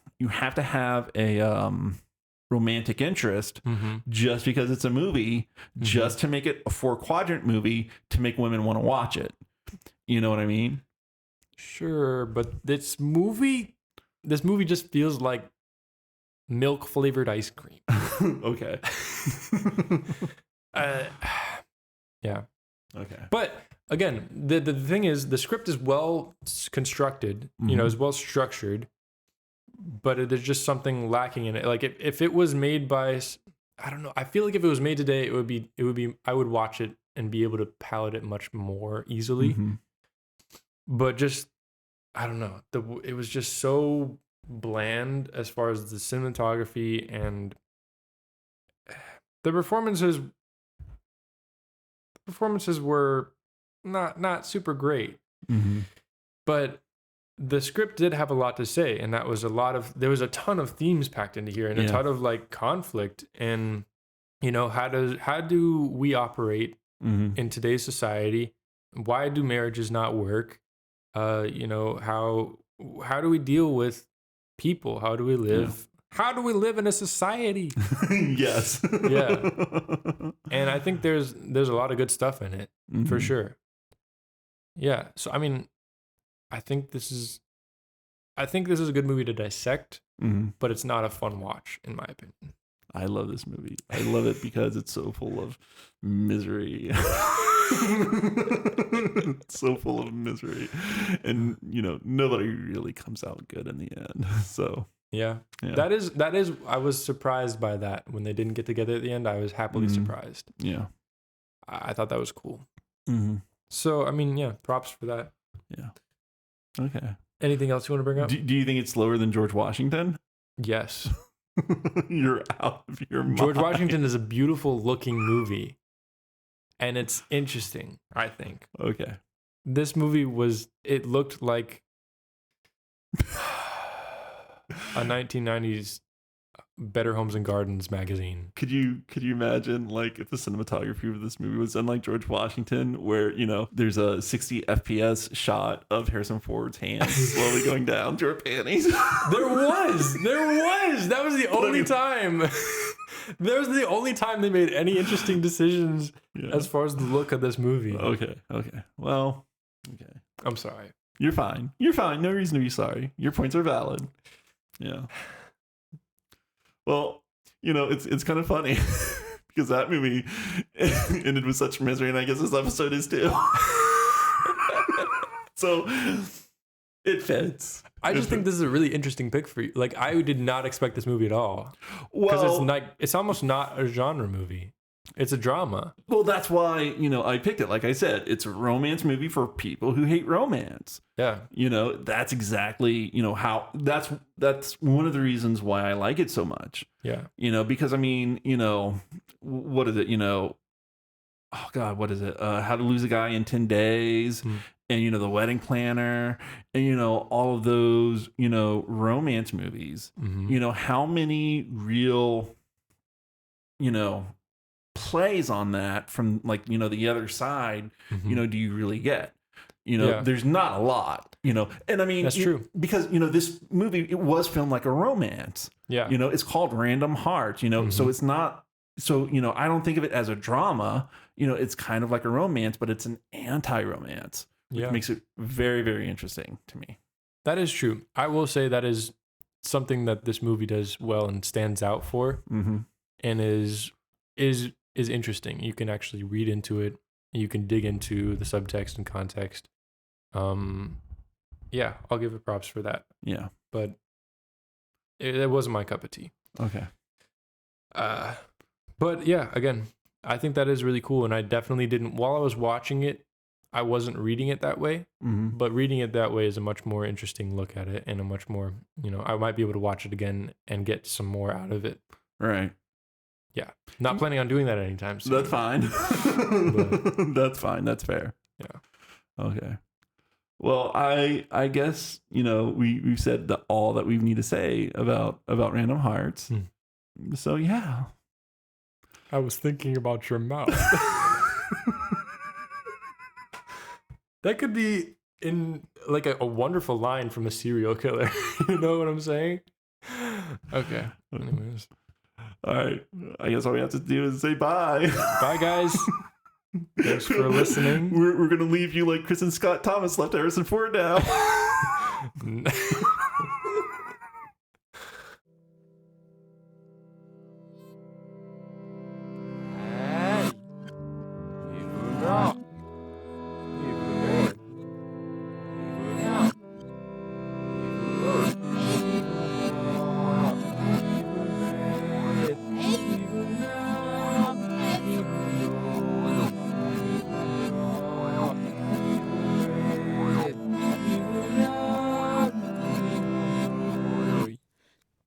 romantic interest just because it's a movie, just to make it a 4-quadrant movie to make women want to watch it. You know what I mean? Sure, but this movie just feels like milk flavored ice cream. Okay. Yeah. Okay. But again, the thing is, the script is well constructed, you know, is well structured, but there's just something lacking in it. Like if it was made by, I don't know, I feel like if it was made today, it would be, I would watch it and be able to palate it much more easily. But just, I don't know, it was just so bland as far as the cinematography and the performances were not super great. But the script did have a lot to say, and that was there was a ton of themes packed into here, and a ton of like conflict, and you know, how do we operate in today's society? Why do marriages not work? You know, how do we deal with people? How do we live? How do we live in a society? Yes. Yeah. And I think there's a lot of good stuff in it, for sure. Yeah. So I mean, I think this is a good movie to dissect, but it's not a fun watch, in my opinion. I love this movie. I love it because it's so full of misery. It's so full of misery. And, you know, nobody really comes out good in the end. So, yeah. That is, I was surprised by that. When they didn't get together at the end, I was happily surprised. Yeah. I thought that was cool. So, I mean, yeah, props for that. Yeah. Okay. Anything else you want to bring up? Do you think it's slower than George Washington? Yes. You're out of your mind. George Washington is a beautiful looking movie. And it's interesting, I think. Okay. This movie it looked like a 1990s Better Homes and Gardens magazine. Could you imagine like if the cinematography of this movie was done like George Washington, where, you know, there's a 60 FPS shot of Harrison Ford's hands slowly going down to her panties? There was. That was the only time. That was the only time they made any interesting decisions as far as the look of this movie. Okay. Well, okay. I'm sorry. You're fine. No reason to be sorry. Your points are valid. Yeah. Well, you know, it's kind of funny because that movie ended with such misery, and I guess this episode is too. So it fits. I just think this is a really interesting pick for you. Like, I did not expect this movie at all. Because it's almost not a genre movie. It's a drama. Well, that's why, you know, I picked it. Like I said, it's a romance movie for people who hate romance. Yeah. You know, that's exactly, you know, how that's one of the reasons why I like it so much. Yeah. You know, because I mean, you know, what is it? You know, oh God, what is it? How to Lose a Guy in 10 Days. And, you know, The Wedding Planner, and, you know, all of those, you know, romance movies. You know, how many real, you know, plays on that from, like, you know, the other side, you know, do you really get? there's not a lot, and I mean, That's true. because, this movie, it was filmed like a romance. Yeah. It's called Random Hearts, so it's not, so, I don't think of it as a drama, it's kind of like a romance, but it's an anti-romance, which makes it very, very interesting to me. That is true. I will say that is something that this movie does well and stands out for, and is interesting. You can actually read into it, and you can dig into the subtext and context. Yeah, I'll give it props for that. Yeah, but it wasn't my cup of tea. Okay. But yeah, again, I think that is really cool, and I definitely didn't. While I was watching it, I wasn't reading it that way. But reading it that way is a much more interesting look at it, and a much more, I might be able to watch it again and get some more out of it. Right. Yeah. Not planning on doing that anytime soon. That's fine. But, that's fine. That's fair. Yeah. Okay. Well, I guess, we've said all that we need to say about Random Hearts. So yeah. I was thinking about your mouth. That could be in like a wonderful line from a serial killer. You know what I'm saying? Okay. Anyways. All right. I guess all we have to do is say bye. Bye, guys. Thanks for listening. We're going to leave you like Kristen Scott Thomas left Harrison Ford now.